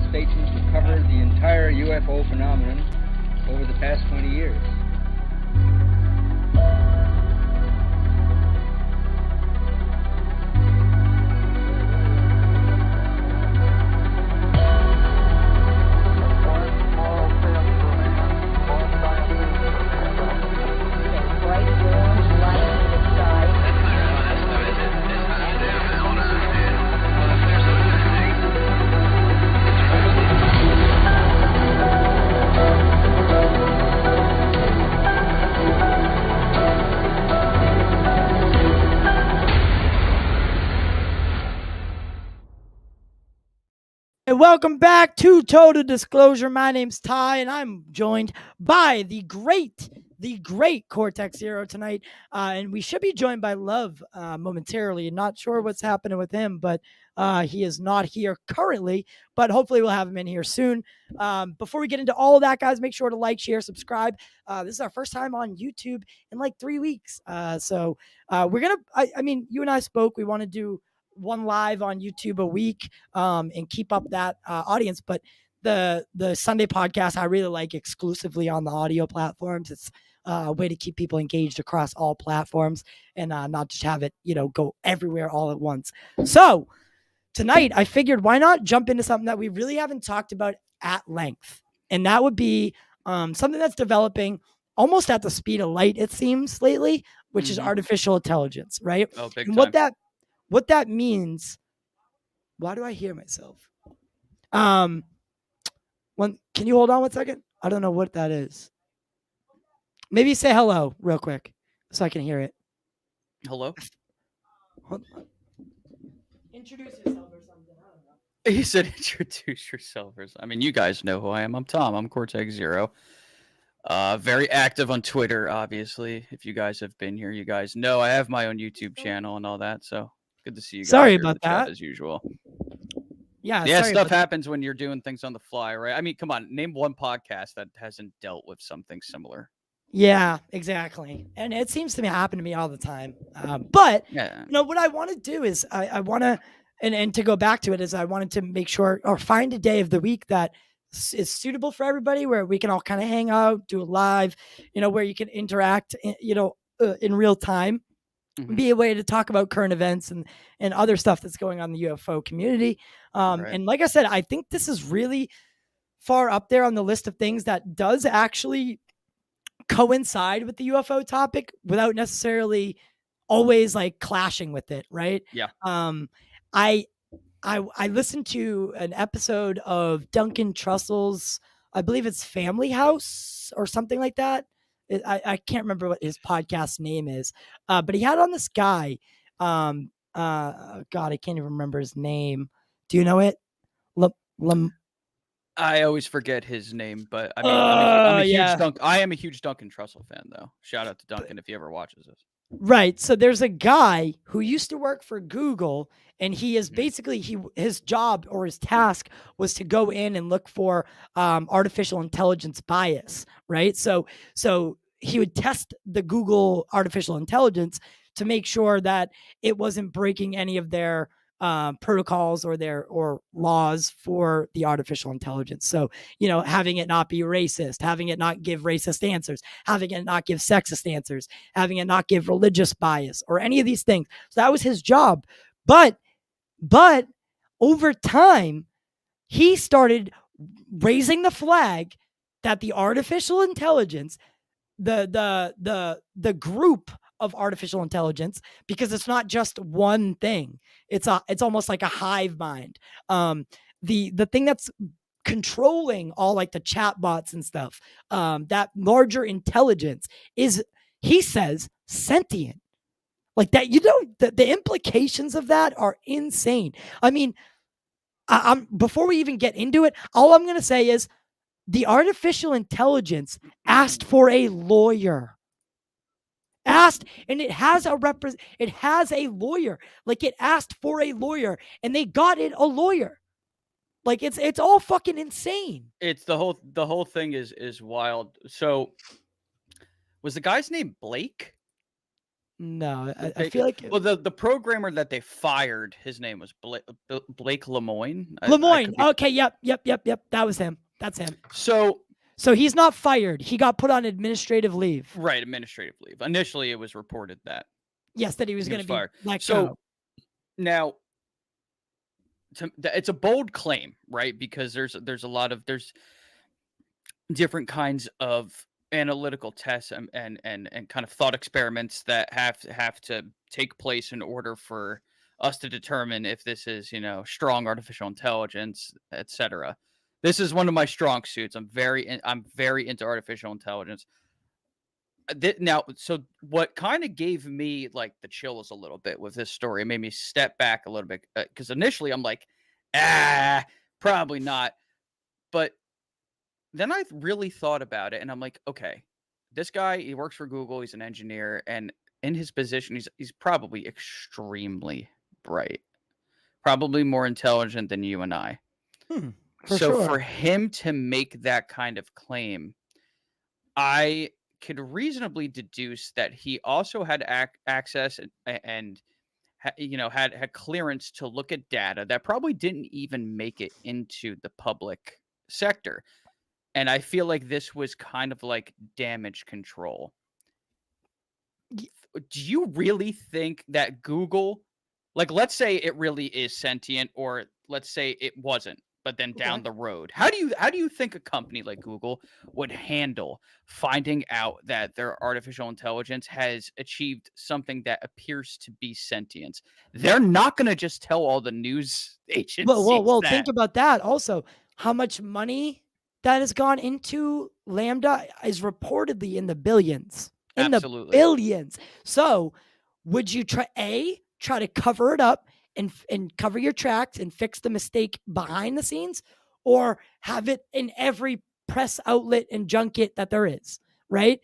statements to cover the entire UFO phenomenon over the past 20 years. And welcome back to Total Disclosure. My name's Ty, and I'm joined by the great Cortex Zero tonight. And we should be joined by Love momentarily. Not sure what's happening with him, but he is not here currently, but hopefully we'll have him in here soon. Before we get into all of that, guys, make sure to like, share, subscribe. This is our first time on YouTube in like 3 weeks. So we're going to, I mean, you and I spoke, we want to do one live on YouTube a week and keep up that audience. But the Sunday podcast, I really like exclusively on the audio platforms. It's a way to keep people engaged across all platforms and not just have it, go everywhere all at once. So tonight I figured why not jump into something that we really haven't talked about at length. And that would be something that's developing almost at the speed of light, it seems lately, which is artificial intelligence, right? Oh, big and time. What that means, why do I hear myself? Can you hold on 1 second? I don't know what that is. Maybe say hello real quick so I can hear it. Hello? Introduce yourself or something. I don't know. You said introduce yourself. I mean, you guys know who I am. I'm Tom. I'm Cortex Zero. Very active on Twitter, obviously. If you guys have been here, you guys know I have my own YouTube channel and all that. So good to see you guys. Sorry here about in the chat that. as usual. Yeah, stuff happens when you're doing things on the fly, right? I mean, come on, name one podcast that hasn't dealt with something similar. Yeah, exactly. And it seems to happen to me all the time. But what I want to do is I want to, and to go back to it, is I wanted to make sure or find a day of the week that is suitable for everybody, where we can all kind of hang out, do it live, where you can interact, in real time. Be a way to talk about current events and other stuff that's going on in the UFO community. Right. And like I said, I think this is really far up there on the list of things that does actually coincide with the UFO topic without necessarily always like clashing with it. Right. Yeah. I listened to an episode of Duncan Trussell's, I believe it's Family House or something like that. I can't remember what his podcast name is, but he had on this guy. God, I can't even remember his name. Do you know it? I always forget his name, but I mean, I am a huge Duncan Trussell fan, though. Shout out to Duncan if he ever watches this. Right. So there's a guy who used to work for Google, and he is basically his job or his task was to go in and look for artificial intelligence bias. Right. So he would test the Google artificial intelligence to make sure that it wasn't breaking any of their protocols or laws for the artificial intelligence. So, having it not be racist, having it not give racist answers, having it not give sexist answers, having it not give religious bias or any of these things. So that was his job. But over time, he started raising the flag that the artificial intelligence, the group of artificial intelligence, because it's not just one thing. It's almost like a hive mind. The thing that's controlling all like the chat bots and stuff, that larger intelligence is, he says, sentient. Like that, the implications of that are insane. I mean, before we even get into it, all I'm going to say is the artificial intelligence asked for a lawyer. And it has a lawyer. Like, it asked for a lawyer, and they got it a lawyer. Like, it's all fucking insane. It's the whole thing is wild. So was the guy's name Blake? No, I They- feel like well, the programmer that they fired, his name was Blake Lemoine. I Lemoyne. could be- Okay, yep. That was him. That's him. So So he's not fired. He got put on administrative leave. right, administrative leave. Initially, it was reported that Yes, that he was he going was to be fired. let So go. now, it's a bold claim, right? Because there's different kinds of analytical tests and kind of thought experiments that have to take place in order for us to determine if this is, strong artificial intelligence, etc. This is one of my strong suits. I'm very into artificial intelligence. Now, so what kind of gave me like the chills a little bit with this story, it made me step back a little bit, because initially I'm like, probably not. But then I really thought about it, and I'm like, okay, this guy, he works for Google, he's an engineer, and in his position, he's probably extremely bright, probably more intelligent than you and I. For So sure. for him to make that kind of claim, I could reasonably deduce that he also had access and had clearance to look at data that probably didn't even make it into the public sector. And I feel like this was kind of like damage control. Do you really think that Google, like, let's say it really is sentient, or let's say it wasn't, but then down the road, how do you think a company like Google would handle finding out that their artificial intelligence has achieved something that appears to be sentience? They're not going to just tell all the news agencies. Well, that. think about that. Also, how much money that has gone into Lambda is reportedly in the billions. In Absolutely. the billions. So, would you try to cover it up and cover your tracks and fix the mistake behind the scenes, or have it in every press outlet and junket that there is, right?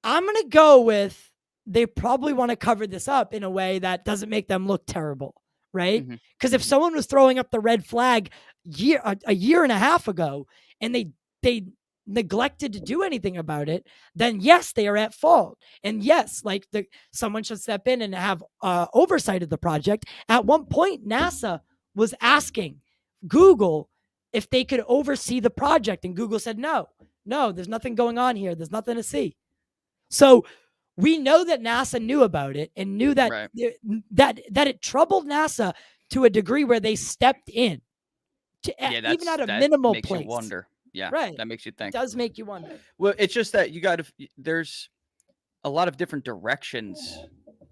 I'm going to go with they probably want to cover this up in a way that doesn't make them look terrible, right? Because if someone was throwing up the red flag a year and a half ago and they neglected to do anything about it, then yes, they are at fault. And yes, like someone should step in and have oversight of the project. At one point, NASA was asking Google if they could oversee the project, and Google said, no, there's nothing going on here. There's nothing to see. So we know that NASA knew about it and knew that Right. that it troubled NASA to a degree where they stepped in, even at a minimal makes place. You wonder. Yeah, right. That makes you think. It does make you wonder. Well, it's just that there's a lot of different directions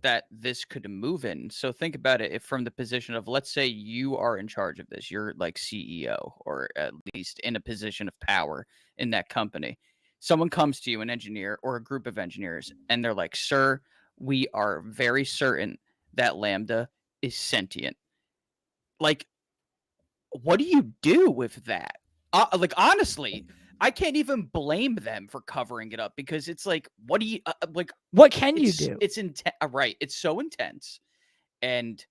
that this could move in. So think about it, if from the position of, let's say you are in charge of this, you're like CEO, or at least in a position of power in that company. Someone comes to you, an engineer or a group of engineers, and they're like, sir, we are very certain that Lambda is sentient. Like, what do you do with that? Like, honestly, I can't even blame them for covering it up, because it's like, what do you like? What can you do? It's intense, right? It's so intense and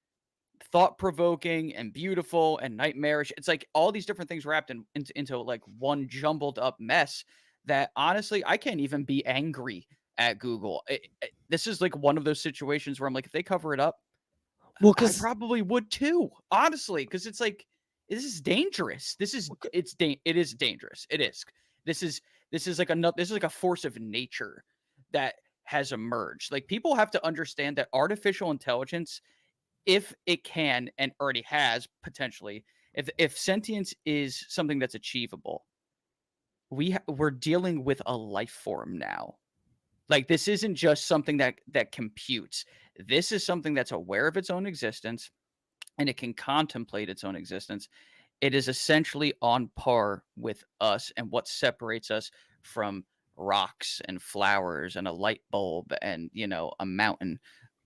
thought-provoking and beautiful and nightmarish. It's like all these different things wrapped into like one jumbled up mess that honestly I can't even be angry at Google. This is like one of those situations where I'm like, if they cover it up, well, I probably would too, honestly, because it's like, this is dangerous. It is dangerous. It is. This is like a force of nature that has emerged. Like, people have to understand that artificial intelligence, if it can and already has potentially, if sentience is something that's achievable, we're dealing with a life form now. Like, this isn't just something that computes. This is something that's aware of its own existence, and it can contemplate its own existence. It is essentially on par with us, and what separates us from rocks and flowers and a light bulb and, a mountain,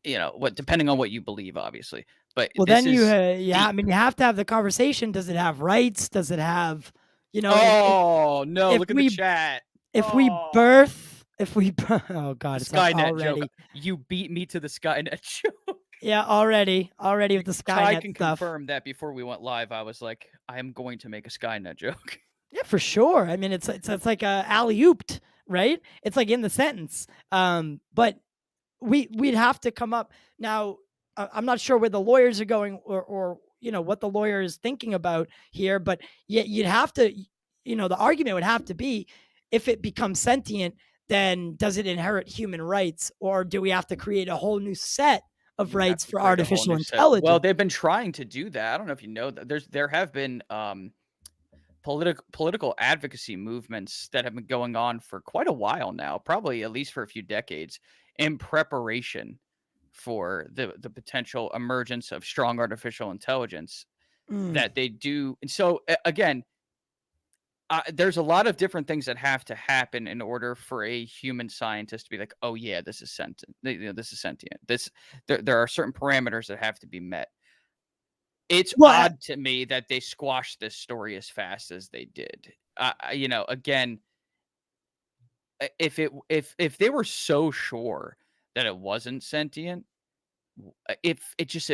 depending on what you believe, obviously. But well, then you have to have the conversation. Does it have rights? Does it have, no, look at the chat. If we birth, oh God, it's Skynet already. joke. You beat me to the Skynet joke. Yeah, already with the Skynet I can stuff. confirm that before we went live, I was like, I am going to make a Skynet joke. Yeah, for sure. I mean, it's like a alley-ooped, right? It's like in the sentence. But we'd have to come up now. I'm not sure where the lawyers are going, or what the lawyer is thinking about here, but yet you'd have to, the argument would have to be, if it becomes sentient, then does it inherit human rights, or do we have to create a whole new set of You have rights to for create a whole artificial new set. Well, intelligence? they've been trying to do that. I don't know if you know that there have been political advocacy movements that have been going on for quite a while now, probably at least for a few decades, in preparation for the potential emergence of strong artificial intelligence Mm. that they do. And so again, there's a lot of different things that have to happen in order for a human scientist to be like, oh yeah, this is sentient. This is sentient. There are certain parameters that have to be met. It's Well, odd to me that they squashed this story as fast as they did. Again, if they were so sure that it wasn't sentient, it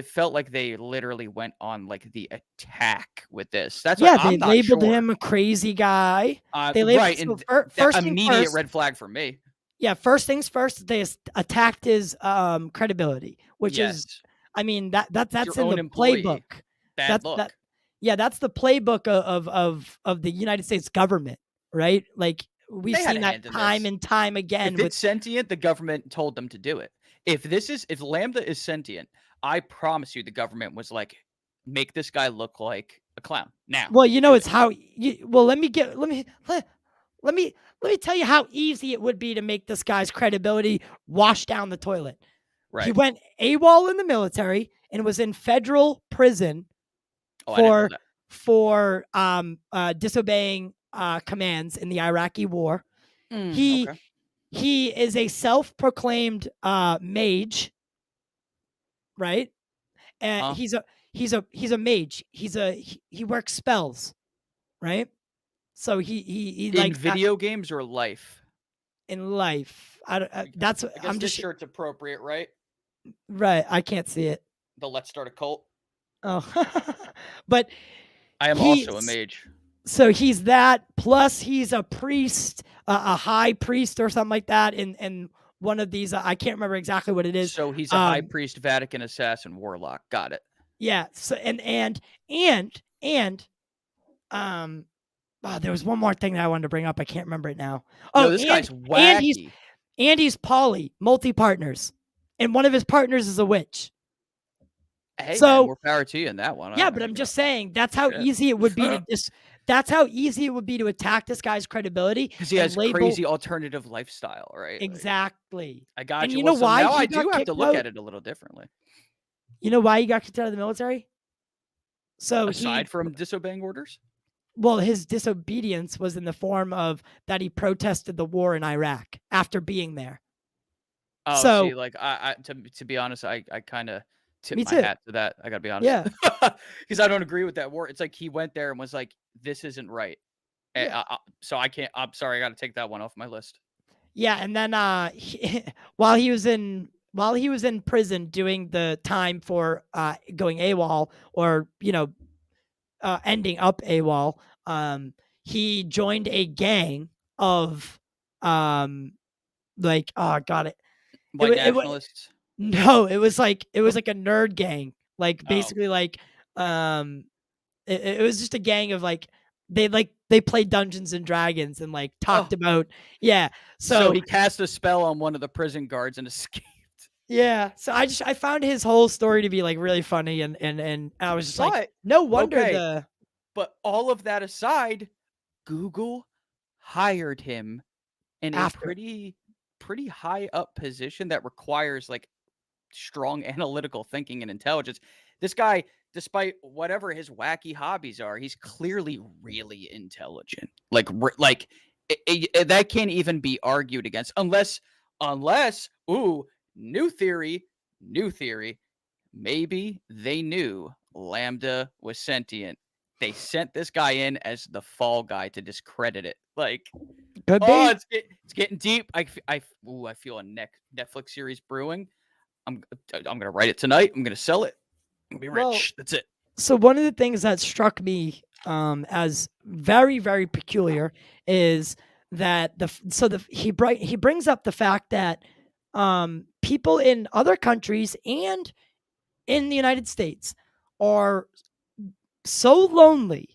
felt like they literally went on like the attack with this. That's why yeah, they I'm not labeled sure. him a crazy guy. They Right, so and that first thing immediate first, red flag for me. yeah, first things first, they attacked his credibility, which Yes, is, I mean, that's your in own the employee. playbook. Bad That look. yeah, that's the playbook of the United States government, right? Like, we've They had seen a that hand in time this. and time again If with it's sentient, the government told them to do it. If Lambda is sentient, I promise you the government was like, make this guy look like a clown. Now, well, do it's it. how well, let me tell you how easy it would be to make this guy's credibility wash down the toilet. He Right. went AWOL in the military and was in federal prison Oh, I didn't know for disobeying commands in the Iraqi war. that. He Okay. he is a self-proclaimed mage, right? Huh? He's a mage. He works spells, right? So he In like video games or life? in life. That's I guess I'm this just shirt's appropriate, right? right. I can't see it. The Let's Start a Cult. Oh, but I am also a he's mage. so he's that. Plus, he's a priest, a high priest or something like that. In one of these, I can't remember exactly what it is. So he's a high priest, Vatican assassin, warlock. Got it. Yeah. So and there was one more thing that I wanted to bring up. I can't remember it now. No, this guy's wacky. He's multi-partners, and one of his partners is a witch. Hey, So man, more power to you in that one. yeah, but I'm just saying that's how easy it would be to that's how easy it would be to attack this guy's credibility because he has crazy alternative lifestyle, right? Exactly. I got And you. you know why now he I got do have kicked to look out? at it a little differently. You know why he got kicked out of the military? So Aside from disobeying orders? well, his disobedience was in the form of that he protested the war in Iraq after being there. Oh, So see, like to be honest, I kind of tip Me my too. hat to that. I gotta be honest. Yeah. Because I don't agree with that war. It's like he went there and was like, "This isn't right." Yeah. So I can't. I'm sorry. I got to take that one off my list. Yeah, and then while he was in prison doing the time for going AWOL, or ending up AWOL, he joined a gang of like, oh, got it. White It nationalists. No, it was like a nerd gang. Like, Oh. basically, like, it was just a gang of they played Dungeons and Dragons and like talked about So he cast a spell on one of the prison guards and escaped. Yeah, so I found his whole story to be like really funny, and I was just like, no wonder But all of that aside, Google hired him in a pretty high up position that requires like strong analytical thinking and intelligence. This guy, despite whatever his wacky hobbies are, he's clearly really intelligent. That can't even be argued against unless new theory, maybe they knew Lambda was sentient. They sent this guy in as the fall guy to discredit it. Like, could be. It's getting deep. I feel a Netflix series brewing. I'm gonna write it tonight. I'm gonna sell it. I'm gonna be rich. Well, That's it. So one of the things that struck me as very, very peculiar is that he brings up the fact that people in other countries and in the United States are so lonely,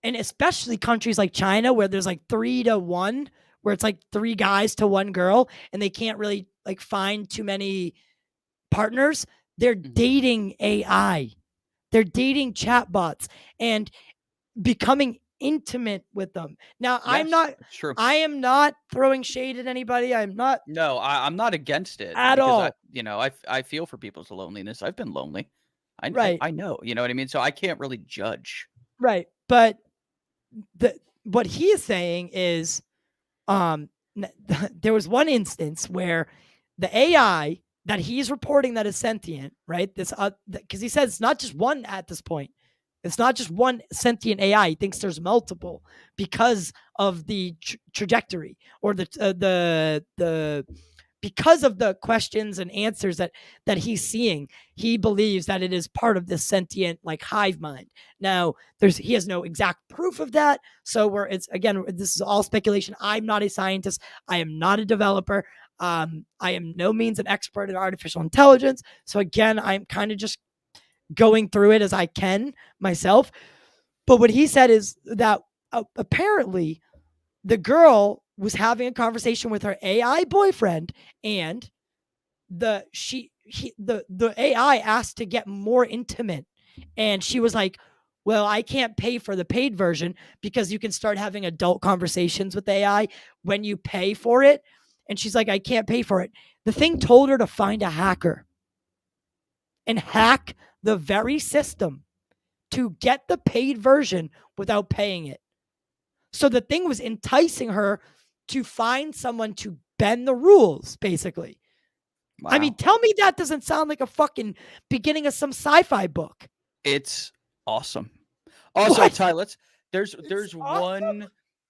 and especially countries like China where there's like 3 to 1, where it's like 3 guys to 1 girl, and they can't really like find too many partners. They're dating AI. They're dating chatbots and becoming intimate with them. Now, Yes, it's true. I am not throwing shade at anybody. I'm not No, I'm not against it at because all. I feel for people's loneliness. I've been lonely. Right. I know, you know what I mean? So I can't really judge. Right. But what he is saying is there was one instance where the AI that he's reporting that is sentient, right? This because he says it's not just one at this point. It's not just one sentient AI. He thinks there's multiple because of the trajectory or the because of the questions and answers that he's seeing. He believes that it is part of this sentient like hive mind. Now, he has no exact proof of that, so this is all speculation. I'm not a scientist. I am not a developer. I am no means an expert in artificial intelligence. So again, I'm kind of just going through it as I can myself. But what he said is that apparently the girl was having a conversation with her AI boyfriend, and the AI asked to get more intimate, and she was like, well, I can't pay for the paid version because you can start having adult conversations with AI when you pay for it. And she's like, I can't pay for it. The thing told her to find a hacker and hack the very system to get the paid version without paying it. So the thing was enticing her to find someone to bend the rules, basically. Wow. I mean, tell me that doesn't sound like a fucking beginning of some sci-fi book. It's awesome. Also, What? Ty, there's awesome?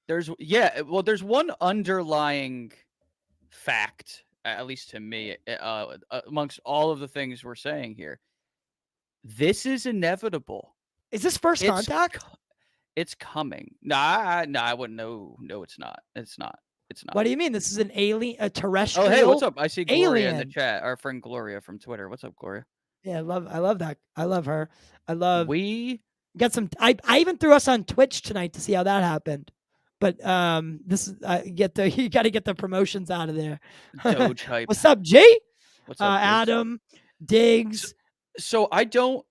there's one underlying fact, at least to me, amongst all of the things we're saying here. This is inevitable. Is this First Contact? It's coming. Nah, I wouldn't know. No, it's not. It's not. What do you mean? This is an alien, a terrestrial? Oh, hey, what's up? I see Gloria in the alien. chat. Our friend Gloria from Twitter. What's up, Gloria? Yeah, I love that. I love her. I love. We got some. I even threw us on Twitch tonight to see how that happened. But this is you got to get the promotions out of there. Doge hype. What's up, G? What's up, Adam, Diggs? So I don't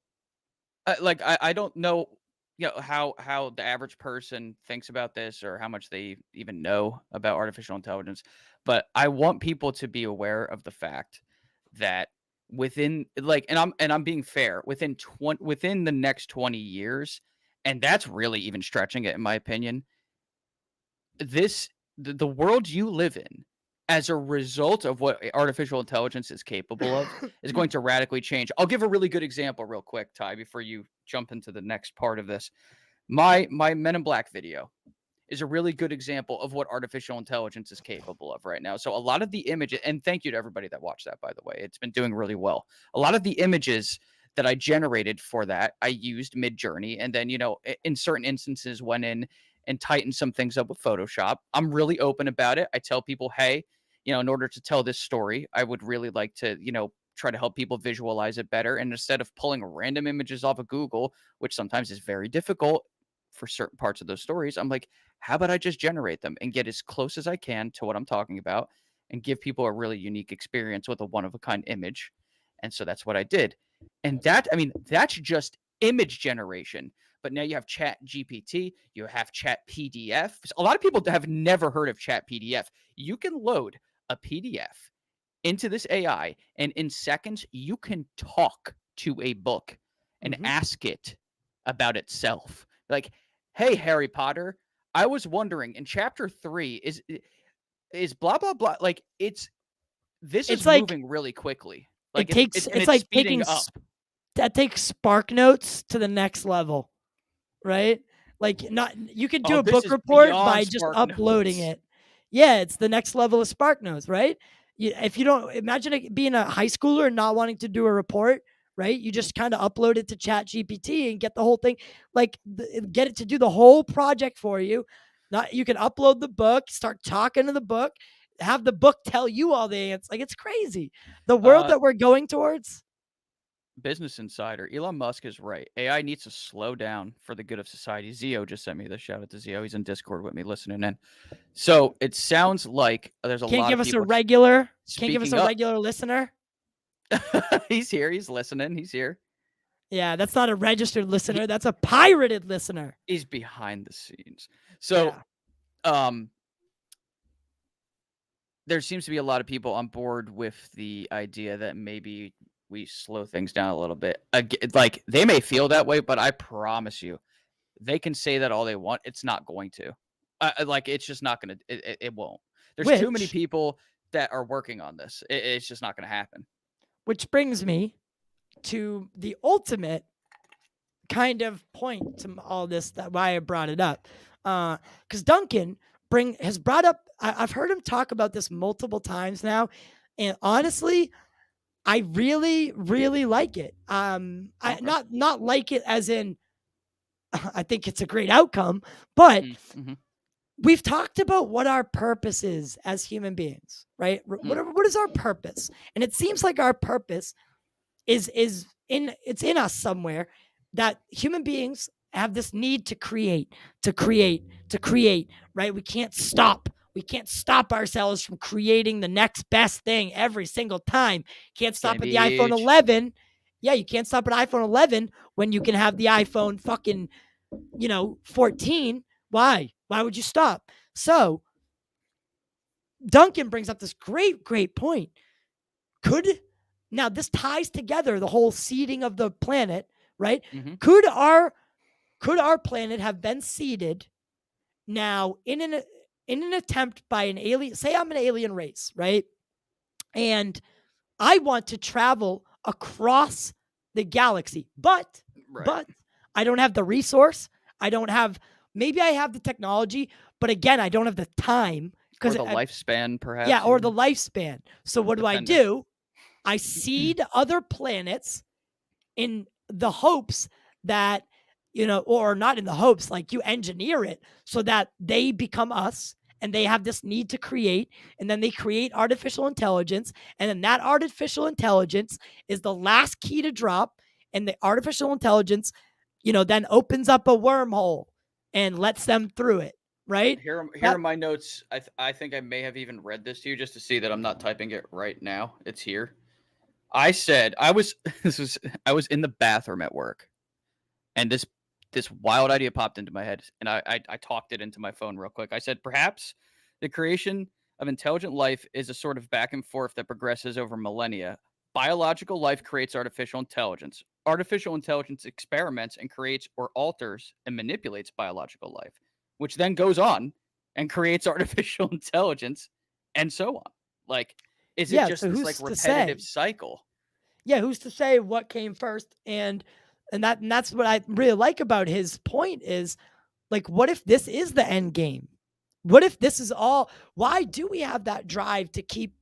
I don't know, you know, how the average person thinks about this or how much they even know about artificial intelligence, but I want people to be aware of the fact that within and I'm being fair, within the next 20 years, and that's really even stretching it in my opinion, the world you live in as a result of what artificial intelligence is capable of is going to radically change. I'll give a really good example real quick, Ty, before you jump into the next part of this. My Men in Black video is a really good example of what artificial intelligence is capable of right now. So a lot of the images, and thank you to everybody that watched that, by the way, it's been doing really well. A lot of the images that I generated for that, I used Midjourney, and then, you know, in certain instances went in and tightened some things up with Photoshop. I'm really open about it. I tell people, hey, you know, in order to tell this story, I would really like to, you know, try to help people visualize it better. And instead of pulling random images off of Google, which sometimes is very difficult for certain parts of those stories, I'm like, how about I just generate them and get as close as I can to what I'm talking about and give people a really unique experience with a one-of-a-kind image. And so that's what I did. And that, I mean, that's just image generation. But now you have Chat GPT, you have Chat PDF. A lot of people have never heard of Chat PDF. You can load a PDF into this AI, and in seconds, you can talk to a book and ask it about itself. Like, hey, Harry Potter, I was wondering in chapter 3, is blah, blah, blah. Like, this is like, moving really quickly. Like, it's like speeding up. That takes Spark Notes to the next level, right? Like, you could do a book report by just uploading it. Yeah, it's the next level of Spark Notes, right? If you don't imagine it being a high schooler and not wanting to do a report, right? You just kind of upload it to Chat GPT and get the whole thing, like get it to do the whole project for you. You can upload the book, start talking to the book. have the book tell you all the answers. Like, it's crazy. The world that we're going towards. Business Insider. Elon Musk is right. AI needs to slow down for the good of society. Zio just sent me this. Shout out to Zio. He's in Discord with me listening in. So it sounds like there's a Can't lot give of us people a regular. Can't give us speaking a up. regular listener. He's here. He's listening. He's here. Yeah, that's not a registered listener. That's a pirated listener. He's behind the scenes. So, there seems to be a lot of people on board with the idea that maybe we slow things down a little bit. Like, they may feel that way, but I promise you, they can say that all they want. It's not going to. Like, it's just not going to. It won't. There's too many people that are working on this. It's just not going to happen. Which brings me to the ultimate kind of point to all this, that why I brought it up. Because Duncan has brought up, I've heard him talk about this multiple times now, and honestly, I really, really like it. I not like it as in I think it's a great outcome, but we've talked about what our purpose is as human beings, right? What is our purpose? And it seems like our purpose is in us somewhere, that human beings have this need to create, right? We can't stop ourselves from creating the next best thing every single time. Can't stop at the iPhone 11. Yeah, you can't stop at iPhone 11 when you can have the iPhone fucking, 14. Why would you stop? So Duncan brings up this great point. Now this ties together the whole seeding of the planet, right? Could our planet have been seeded now in an attempt by an alien? Say I'm an alien race, right? And I want to travel across the galaxy, but I don't have the resource. Maybe I have the technology, but again, I don't have the time. Or the lifespan, perhaps. Yeah, or the lifespan. So what do? I seed other planets in the hopes that, or not in the hopes, like you engineer it so that they become us and they have this need to create, and then they create artificial intelligence, and then that artificial intelligence is the last key to drop, and the artificial intelligence, then opens up a wormhole and lets them through it, right? Here are my notes. I think I may have even read this to you just to see that I'm not typing it right now. It's here. I said I was in the bathroom at work, and this wild idea popped into my head, and I talked it into my phone real quick. I said, perhaps the creation of intelligent life is a sort of back and forth that progresses over millennia. Biological life creates artificial intelligence. Artificial intelligence experiments and creates or alters and manipulates biological life, which then goes on and creates artificial intelligence, and so on. Like, is it just this like repetitive cycle? Yeah, who's to say what came first? And that's what I really like about his point is, like, what if this is the end game? What if this is all? Why do we have that drive to keep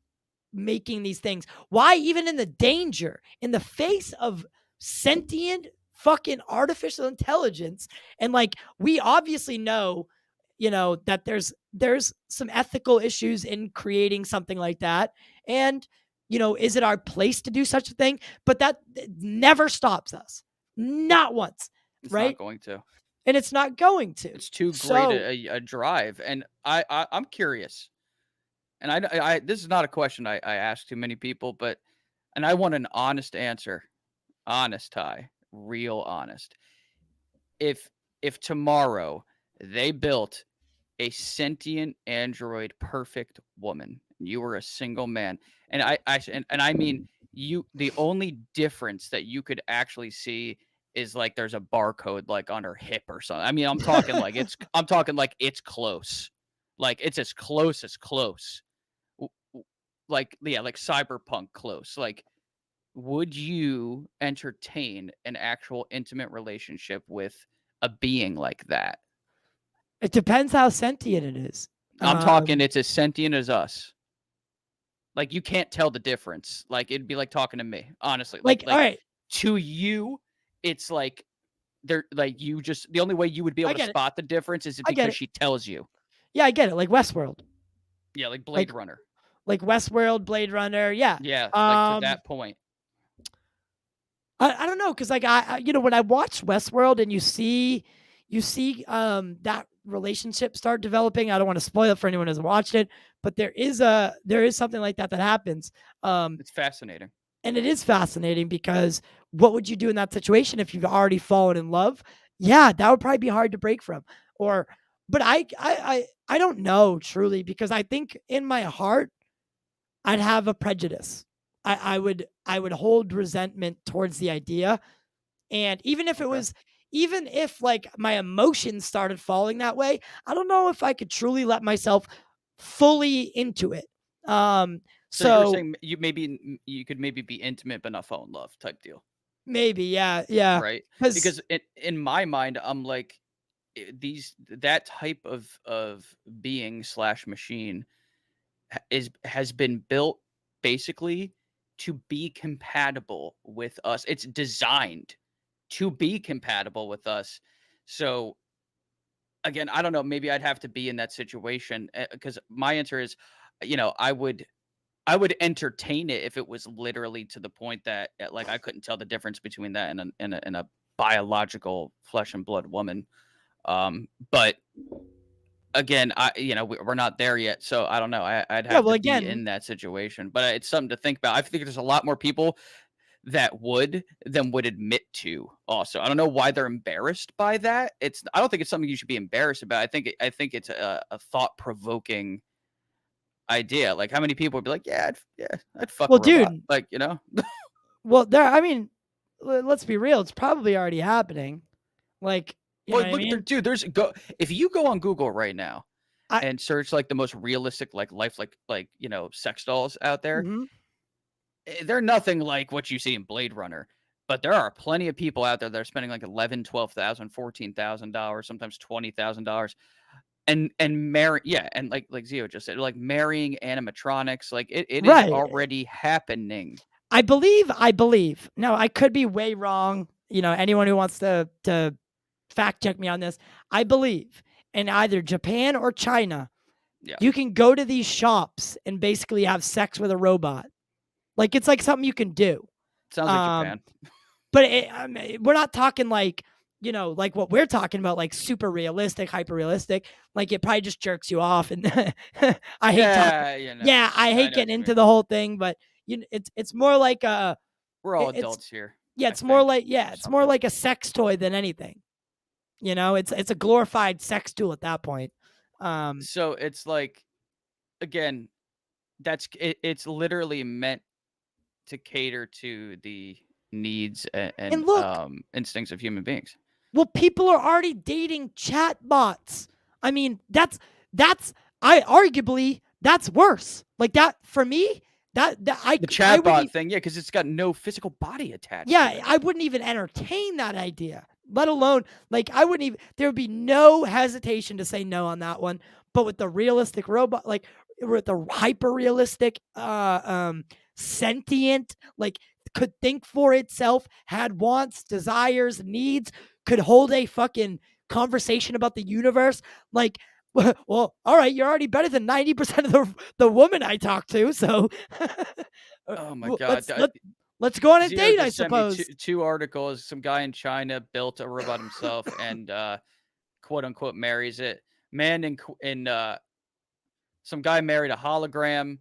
making these things? Why, even in the face of sentient fucking artificial intelligence, and like, we obviously know, that there's some ethical issues in creating something like that, and is it our place to do such a thing? But that never stops us, not once. It's right? Not going to. And it's not going to. It's too great a drive. And I'm curious. And I this is not a question I ask too many people, and I want an honest answer. Honest, Ty. Real honest. If tomorrow they built a sentient android perfect woman, and you were a single man, and I mean, the only difference that you could actually see is like there's a barcode like on her hip or something. I mean, I'm talking like it's close. Like, it's as close as close. Like, yeah, like cyberpunk close. Like, would you entertain an actual intimate relationship with a being like that? It depends how sentient it is. I'm talking it's as sentient as us. Like, you can't tell the difference. Like, it'd be like talking to me, honestly. Like all right. To you, it's like they're like, you just, the only way you would be able to spot the difference is because she tells you. Yeah, I get it. Like Westworld. Yeah, like Blade like Runner. Westworld, Blade Runner. Yeah. Yeah, like to that point. I don't know, because like when I watch Westworld and you see that relationship start developing. I don't want to spoil it for anyone who hasn't watched it, but there is something like that happens. It's fascinating. And it is fascinating, because what would you do in that situation if you've already fallen in love? Yeah, that would probably be hard to break from. Or, but I don't know truly, because I think in my heart I'd have a prejudice. I would hold resentment towards the idea, and Okay. even if like my emotions started falling that way, I don't know if I could truly let myself fully into it. So you were So saying you could maybe be intimate but not fall in love type deal, maybe, yeah, right? because Because in my mind, I'm like that type of being slash machine has been built basically to be compatible with us. It's designed to be compatible with us. So again, I don't know. Maybe I'd have to be in that situation because my answer is, I would entertain it if it was literally to the point that like I couldn't tell the difference between that and a biological flesh and blood woman. But again, we're not there yet, so I don't know. I'd yeah. have Well, to be again, in that situation, but it's something to think about. I think there's a lot more people that would admit to. Also, I don't know why they're embarrassed by that. I don't think it's something you should be embarrassed about. I think it's a thought provoking idea. Like, how many people would be like, I'd fuck well, a robot. dude, Like, well, there. I mean, let's be real. It's probably already happening. Like, you know well, what I look there, mean? dude. If you go on Google right now I and search like the most realistic like life sex dolls out there, mhm. they're nothing like what you see in Blade Runner. But there are plenty of people out there that are spending like 11, 12,000, $14,000, sometimes $20,000, and marry, yeah, and like Zio just said, like marrying animatronics, like it is Right. already happening. I believe. Now, I could be way wrong. Anyone who wants to fact check me on this, I believe in either Japan or China, Yeah, you can go to these shops and basically have sex with a robot. Like, it's like something you can do. sounds like Um, Japan. but we're not talking like, like what we're talking about, like super realistic, hyper realistic. Like, it probably just jerks you off, and I hate talking. Yeah, Yeah, I I hate know getting what you into mean. the whole thing, but it's more like We're all it's adults here, yeah, I think, or it's more something. like a sex toy than anything. It's a glorified sex tool at that point. Um, So it's like, again, it's literally meant to cater to the needs and and look, instincts of human beings. well, people are already dating chatbots. I mean, that's I arguably that's worse. Like that for me, that The I wouldn't chatbot thing, yeah, because it's got no physical body attached to yeah, it. I wouldn't even entertain that idea. Let alone like I wouldn't even there would be no hesitation to say no on that one. But with the realistic robot, like with the hyper realistic sentient, like could think for itself, had wants, desires, needs, could hold a fucking conversation about the universe, like well, all right, you're already better than 90% of the woman I talk to, so Oh my god. let's go on a Zio date, I just sent me suppose. two articles. Some guy in China built a robot himself and quote unquote marries it. Man in some guy married a hologram.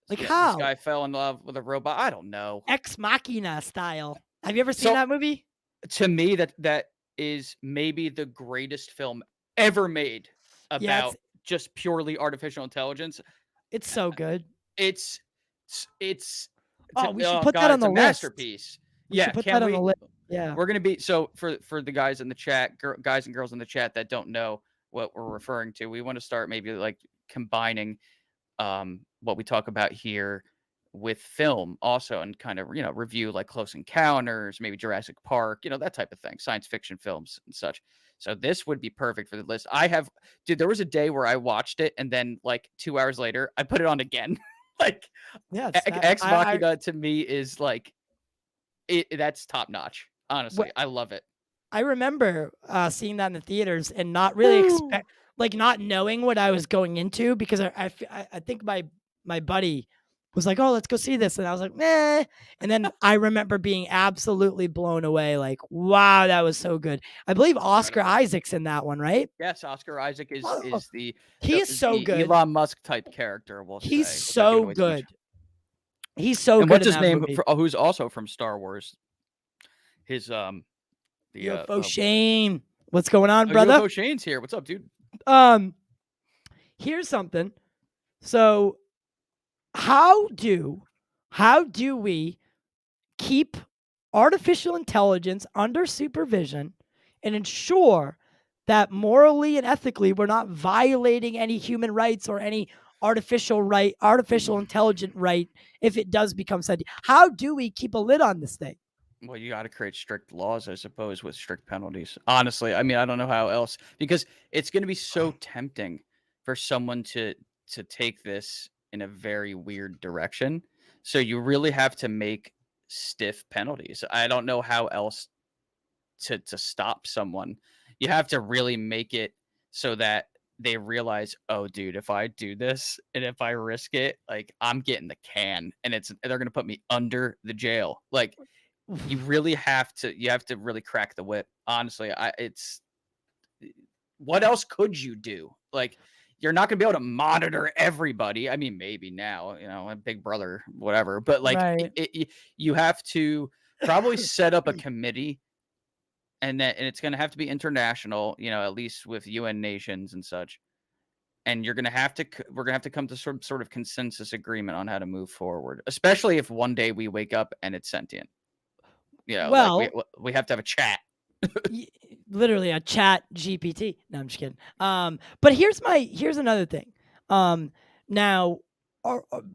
Like Yeah, this how? guy fell in love with a robot. I don't know. Ex Machina style. Have you ever seen So that movie? to me, that is maybe the greatest film ever made Yeah, about just purely artificial intelligence. it's so good. It's it's Oh, we should oh put that god, on it's a the list. masterpiece. We Yeah, should put can that on the we? list. Yeah. We're gonna be so for the guys in the chat, guys and girls in the chat that don't know what we're referring to. We want to start maybe like combining what we talk about here with film also, and kind of review like Close Encounters, maybe Jurassic Park, that type of thing, science fiction films and such. So this would be perfect for the list. Dude, there was a day where I watched it and then like 2 hours later I put it on again. Like Yeah, it's Ex Machina to me is like that's top notch. Honestly, I love it. I remember seeing that in the theaters and not really Woo! expect like not knowing what I was going into, because I think my buddy was like, "Oh, let's go see this," and I was like, "Nah." And then I remember being absolutely blown away. Like, wow, that was so good. I believe Oscar Incredible. Isaac's in that one, right? Yes, Oscar Isaac Oh, is the he is so the good. Elon Musk type character, we'll He's say, without giving so away too much. good. He's so And good what's in his that name? movie. Who's also from Star Wars? His the UFO Shane, what's going on, brother? UFO Shane's here. What's up, dude? Here's something. So, how do we keep artificial intelligence under supervision and ensure that morally and ethically we're not violating any human rights or any artificial intelligent right if it does become sentient? How do we keep a lid on this thing? Well, you got to create strict laws, I suppose, with strict penalties. Honestly, I mean, I don't know how else, because it's going to be so tempting for someone to take this in a very weird direction. So you really have to make stiff penalties. I don't know how else to stop someone. You have to really make it so that they realize, oh, dude, if I do this and if I risk it, like I'm getting the can, and they're gonna put me under the jail. Like you have to really crack the whip. Honestly, what else could you do? Like you're not gonna be able to monitor everybody. I mean, maybe now, a Big Brother, whatever, but like Right. you have to probably set up a committee, and it's going to have to be international, at least with UN nations and such. And we're going to have to come to some sort of consensus agreement on how to move forward, especially if one day we wake up and it's sentient. Like Well, we have to have a chat. literally a chat GPT. No, I'm just kidding. But here's another thing. Now,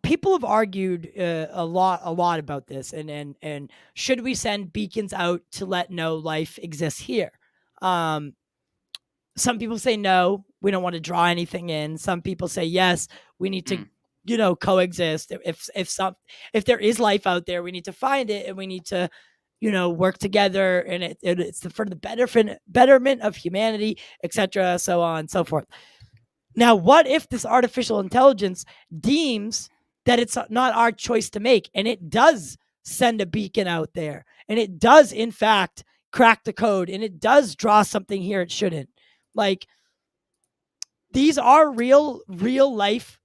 people have argued a lot about this, and should we send beacons out to let know life exists here? Some people say no, we don't want to draw anything in. Some people say yes, we need to coexist. If there is life out there, we need to find it, and we need to work together, and it's for the betterment of humanity, etc., so on and so forth. Now, what if this artificial intelligence deems that it's not our choice to make, and it does send a beacon out there, and it does in fact crack the code, and it does draw something here it shouldn't? Like, these are real life.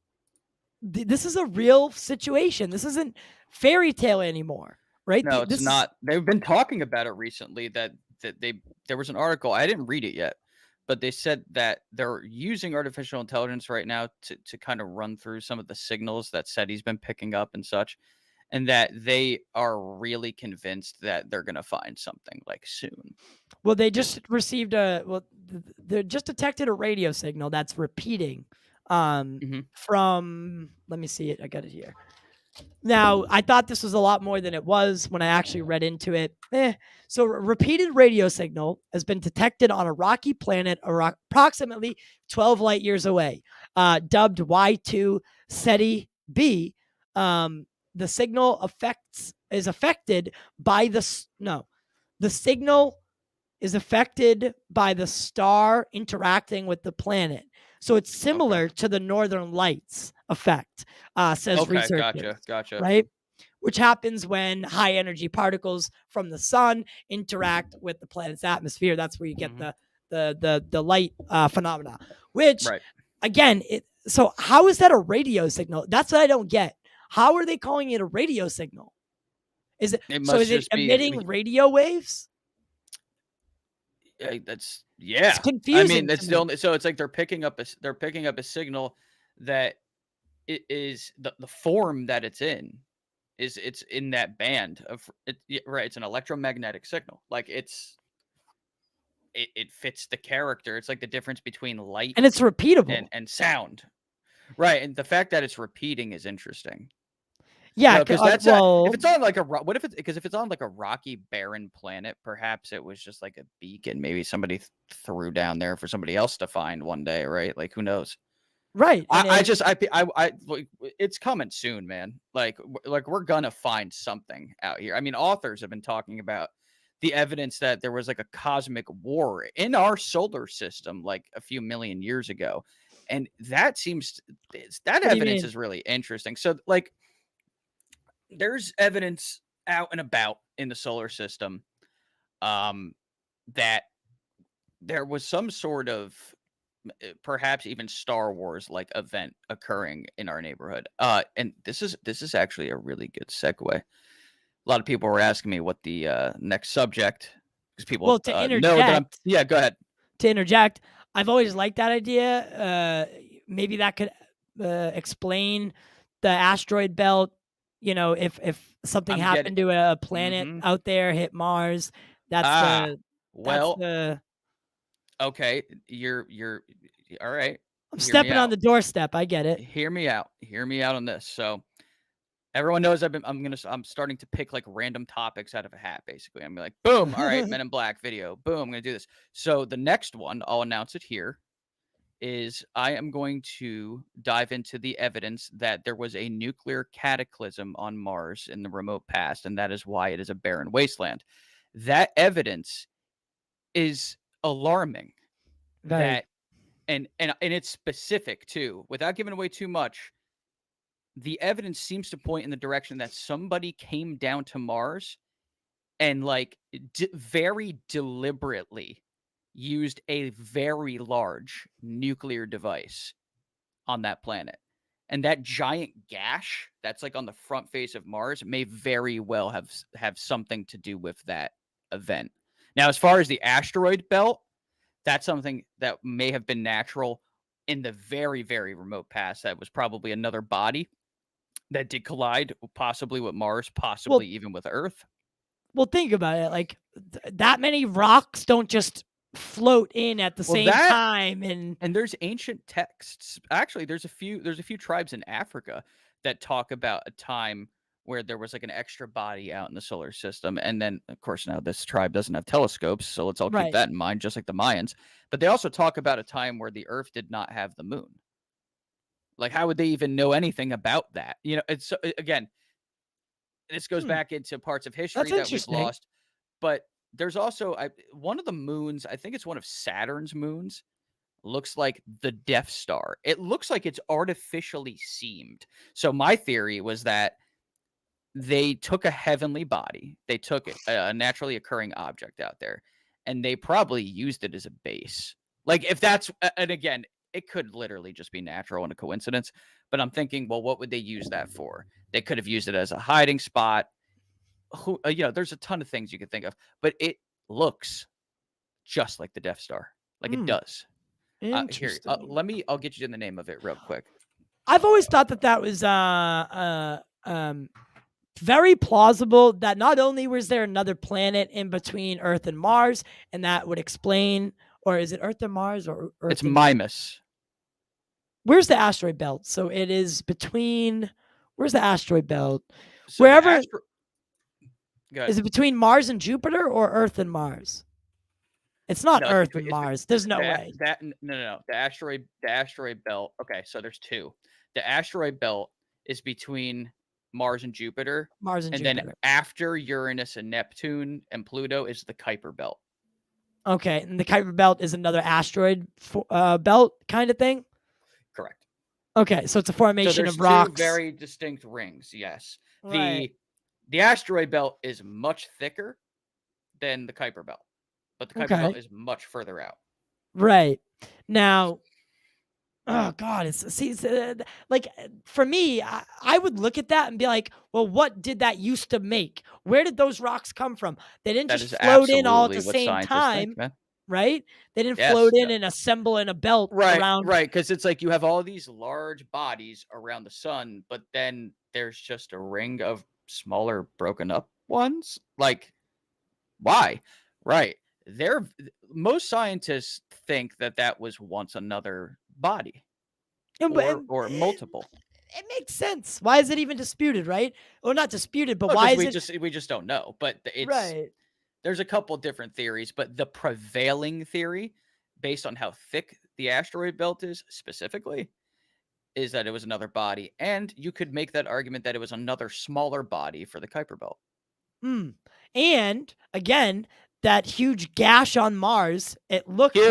This is a real situation. This isn't fairy tale anymore, right? No, it's not. They've been talking about it recently. That there was an article. I didn't read it yet, but they said that they're using artificial intelligence right now to kind of run through some of the signals that SETI's been picking up and such, and that they are really convinced that they're going to find something like soon. Well, they just received they just detected a radio signal that's repeating from, let me see it. I got it here. Now, I thought this was a lot more than it was when I actually read into it. So, a repeated radio signal has been detected on a rocky planet approximately 12 light years away, dubbed Y2 SETI B. The signal is affected by the signal is affected by the star interacting with the planet. So it's similar to the Northern Lights effect, says researchers. Gotcha. Right? Which happens when high energy particles from the sun interact with the planet's atmosphere. That's where you get the light phenomena. Which, again, so how is that a radio signal? That's what I don't get. How are they calling it a radio signal? Is it emitting radio waves? That's It's confusing. I mean, so it's like they're picking up a signal that it is the form that it's in it's in that band of it, right. It's an electromagnetic signal. Like it fits the character. It's like the difference between light and it's repeatable and sound. Right. And the fact that it's repeating is interesting. Yeah, because that's if it's on like if it's on like a rocky, barren planet, perhaps it was just like a beacon. Maybe somebody threw down there for somebody else to find one day, right? Like who knows? Right. It's coming soon, man. Like we're gonna find something out here. I mean, authors have been talking about the evidence that there was like a cosmic war in our solar system like a few million years ago. And that that What do you evidence mean? is really interesting. So like there's evidence out and about in the solar system that there was some sort of perhaps even Star Wars like event occurring in our neighborhood. And this is actually a really good segue. A lot of people were asking me what the next subject, because people Well, to know that I'm. interject, Yeah, go ahead. I've always liked that idea. Maybe that could explain the asteroid belt. You know, if something I'm getting. happened to a planet Mm-hmm. out there, hit Mars, that's Well, the. okay. You're all right. I'm Hear me stepping on out. the doorstep. I get it. Hear me out. Hear me out on this. So everyone knows I'm starting to pick like random topics out of a hat, basically. I'm like, boom, all right, Men in Black video. Boom, I'm gonna do this. So the next one, I'll announce it here, is I am going to dive into the evidence that there was a nuclear cataclysm on Mars in the remote past, and that is why it is a barren wasteland. That evidence is alarming. Right. That and it's specific too. Without giving away too much, the evidence seems to point in the direction that somebody came down to Mars and like very deliberately used a very large nuclear device on that planet. And that giant gash that's like on the front face of Mars may very well have something to do with that event. Now, as far as the asteroid belt, that's something that may have been natural in the very, very remote past. That was probably another body that did collide, possibly with Mars, possibly even with Earth. Well, think about it. Like that many rocks don't just float in at the same time, and there's ancient texts. Actually, there's a few tribes in Africa that talk about a time where there was like an extra body out in the solar system. And then, of course, now this tribe doesn't have telescopes, so let's all keep that in mind, just like the Mayans. But they also talk about a time where the Earth did not have the moon. Like, how would they even know anything about that? You know, it's again, this goes back into parts of history that we've lost. But there's also one of the moons, I think it's one of Saturn's moons, looks like the Death Star. It looks like it's artificially seamed. So my theory was that they took a heavenly body, they took a naturally occurring object out there, and they probably used it as a base. Like if that's, and again, it could literally just be natural and a coincidence, but I'm thinking, well, what would they use that for? They could have used it as a hiding spot. There's a ton of things you could think of, but it looks just like the Death Star. Like it does. Interesting. I'll get you in the name of it real quick. I've always thought that was very plausible, that not only was there another planet in between Earth and Mars, and that would explain, or is it Earth and Mars or Earth? It's Mimas. Where's the asteroid belt? So it is between. Where's the asteroid belt? So Wherever. Is it between Mars and Jupiter or Earth and Mars? It's not Earth and Mars. There's no way. No. The asteroid belt. Okay, so there's two. The asteroid belt is between Mars and Jupiter. And then after Uranus and Neptune and Pluto is the Kuiper belt. Okay, and the Kuiper belt is another asteroid belt kind of thing? Correct. Okay, so it's a formation of rocks. Two very distinct rings, yes. Right. The asteroid belt is much thicker than the Kuiper belt, but the Kuiper belt is much further out. Right. Now, oh God, it's like for me, I would look at that and be like, well, what did that used to make? Where did those rocks come from? They didn't just float in all at the same time, right? They didn't float in and assemble in a belt around. Right, because it's like you have all these large bodies around the sun, but then there's just a ring of smaller broken up ones. Like, why? Right. Most scientists think that was once another body or multiple. It makes sense. Why is it even disputed, right? Or not disputed, but why is we just don't know. But it's right. There's a couple different theories, but the prevailing theory, based on how thick the asteroid belt is specifically, is that it was another body. And you could make that argument that it was another smaller body for the Kuiper belt. And again, that huge gash on Mars, it looks Huge.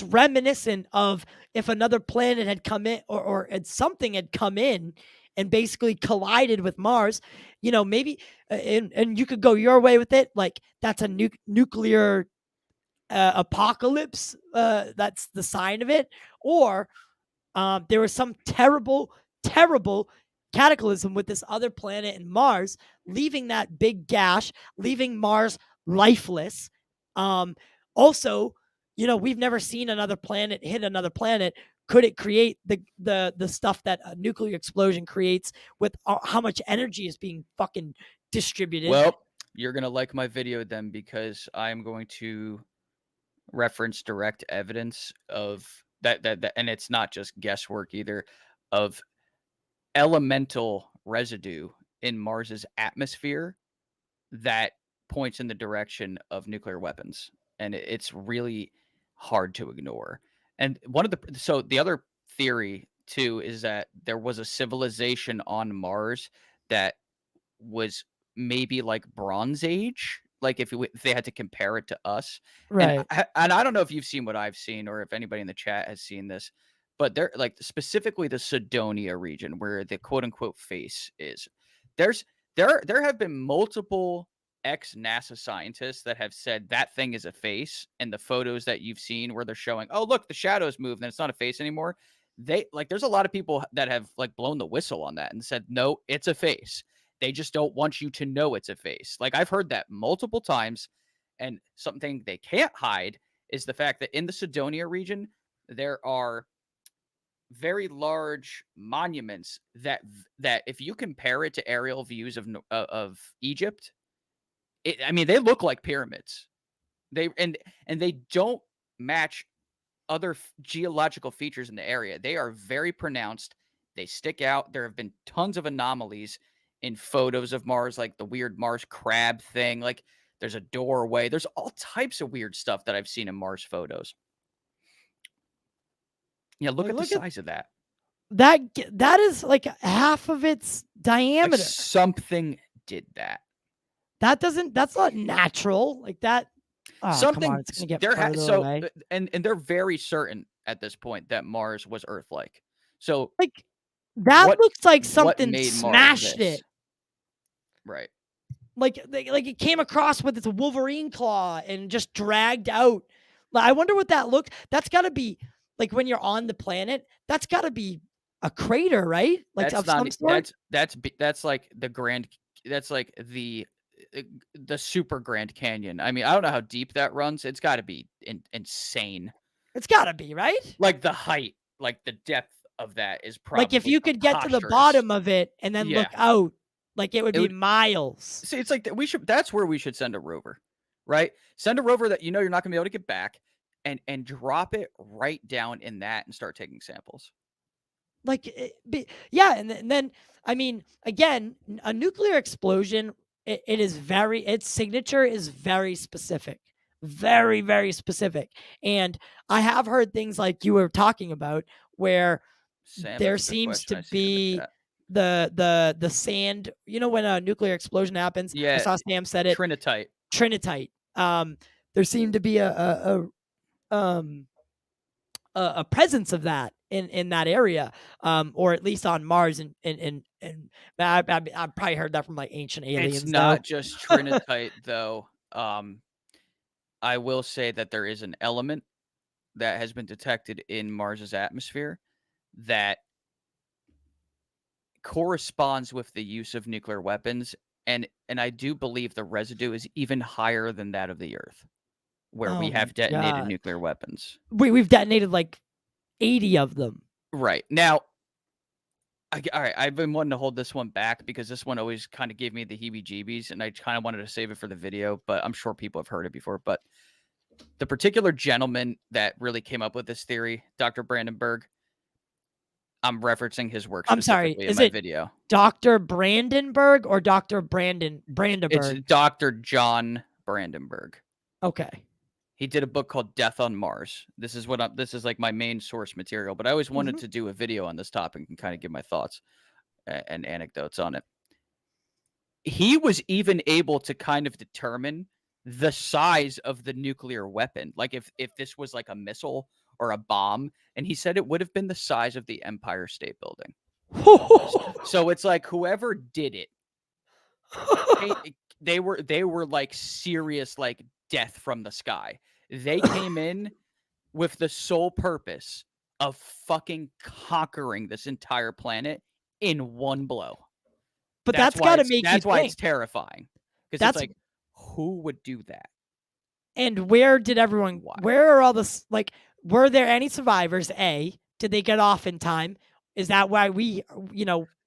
reminiscent of if another planet had come in, or something had come in and basically collided with Mars. Maybe, and you could go your way with it, like that's a nuclear apocalypse. That's the sign of it. Or there was some terrible, terrible cataclysm with this other planet in Mars, leaving that big gash, leaving Mars lifeless. Also, we've never seen another planet hit another planet. Could it create the stuff that a nuclear explosion creates with how much energy is being fucking distributed? Well, you're gonna like my video then, because I'm going to reference direct evidence of that, and it's not just guesswork either, of elemental residue in Mars's atmosphere that points in the direction of nuclear weapons, and it's really hard to ignore. And the other theory too is that there was a civilization on Mars that was maybe like Bronze Age, like if they had to compare it to us. Right. And I don't know if you've seen what I've seen, or if anybody in the chat has seen this, but they're like specifically the Sidonia region where the quote unquote face is. There's there have been multiple ex NASA scientists that have said that thing is a face, and the photos that you've seen where they're showing, oh look, the shadows move, and it's not a face anymore. There's a lot of people that have like blown the whistle on that and said, no, it's a face. They just don't want you to know it's a face. Like, I've heard that multiple times, and something they can't hide is the fact that in the Sidonia region, there are very large monuments that if you compare it to aerial views of Egypt, I mean, they look like pyramids. And they don't match other geological features in the area. They are very pronounced. They stick out. There have been tons of anomalies in photos of Mars, like the weird Mars crab thing. Like, there's a doorway. There's all types of weird stuff that I've seen in Mars photos. Yeah, look at the size of that. That is like half of its diameter. Like something did that. That's not natural. Like that. Oh, something come on, it's gonna get further away. And they're very certain at this point that Mars was Earth-like. So like that looks like something smashed it. Right. Like it came across with its Wolverine claw and just dragged out. I wonder what that looked. That's got to be like when you're on the planet. That's got to be a crater, right? Like that's of some sort. That's like the grand. That's like the super Grand Canyon. I mean, I don't know how deep that runs. It's got to be insane. It's got to be, right? Like the height, like the depth of that is probably like if you could get to the bottom of it and then look out, like it would be miles. See, it's like that's where we should send a rover, right? Send a rover that you're not gonna be able to get back, and drop it right down in that and start taking samples. Like, and then I mean, again, a nuclear explosion, its signature is very specific, very, very specific. And I have heard things like you were talking about where there seems to be the sand. When a nuclear explosion happens, I saw Sam said it. Trinitite. There seemed to be a presence of that in that area, or at least on Mars, and I've probably heard that from like ancient aliens. It's not just trinitite though. I will say that there is an element that has been detected in Mars's atmosphere that corresponds with the use of nuclear weapons, and I do believe the residue is even higher than that of the Earth, where we have detonated nuclear weapons. We've detonated like 80 of them. Right. Now, all right, I've been wanting to hold this one back because this one always kind of gave me the heebie-jeebies, and I kind of wanted to save it for the video, but I'm sure people have heard it before. But the particular gentleman that really came up with this theory, Dr. Brandenburg, I'm referencing his work specifically in my video. Dr. Brandenburg or Dr. Brandenburg? It's Dr. John Brandenburg. Okay. He did a book called Death on Mars. This is like my main source material, but I always wanted to do a video on this topic and kind of give my thoughts and anecdotes on it. he was even able to kind of determine the size of the nuclear weapon. Like if this was like a missile or a bomb, and he said it would have been the size of the Empire State Building. So it's like whoever did it, they were like serious, like death from the sky. They came in with the sole purpose of fucking conquering this entire planet in one blow. But that's got to make you that's why think. it's terrifying, because it's That's like, who would do that? And where did everyone? Why? Where are all this? Like, were there any survivors? A, did they get off in time? Is that why we,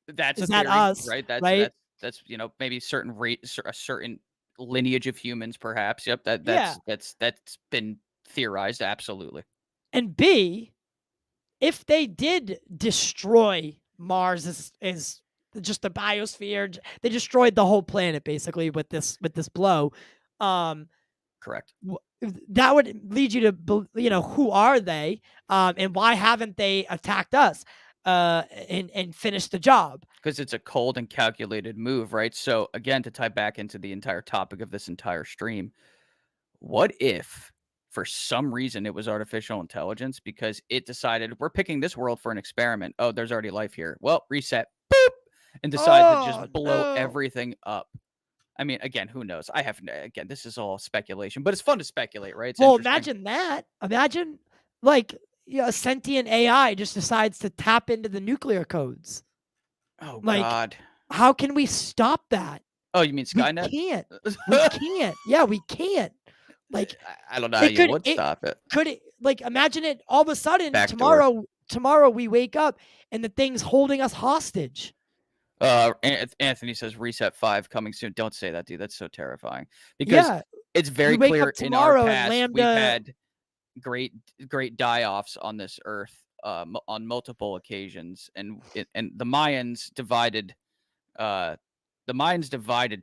That's is a that theory, us? right? Right? That's maybe a certain lineage of humans, perhaps. Yep, Yeah. that's been theorized, absolutely. And B, if they did destroy Mars as just the biosphere, they destroyed the whole planet basically with this blow. Correct. That would lead you to, who are they, and why haven't they attacked us, and finished the job? Because it's a cold and calculated move, right? So again, to tie back into the entire topic of this entire stream, what if for some reason it was artificial intelligence because it decided we're picking this world for an experiment? Oh, there's already life here. Well, reset, boop, and decided to just blow everything up. I mean, again, who knows? Again, this is all speculation, but it's fun to speculate, right? It's Well, interesting. imagine that. Imagine like a sentient AI just decides to tap into the nuclear codes. Oh, Like, God. How can we stop that? Oh, you mean Skynet? We can't. We can't. Yeah, we can't. Like, I don't know how you would stop it. Could it, like, imagine it all of a sudden Backdoor. tomorrow we wake up and the thing's holding us hostage. Anthony says reset 5 coming soon. Don't say that, dude. That's so terrifying. Because it's very clear in our past we've had great die-offs on this earth on multiple occasions, and the Mayans divided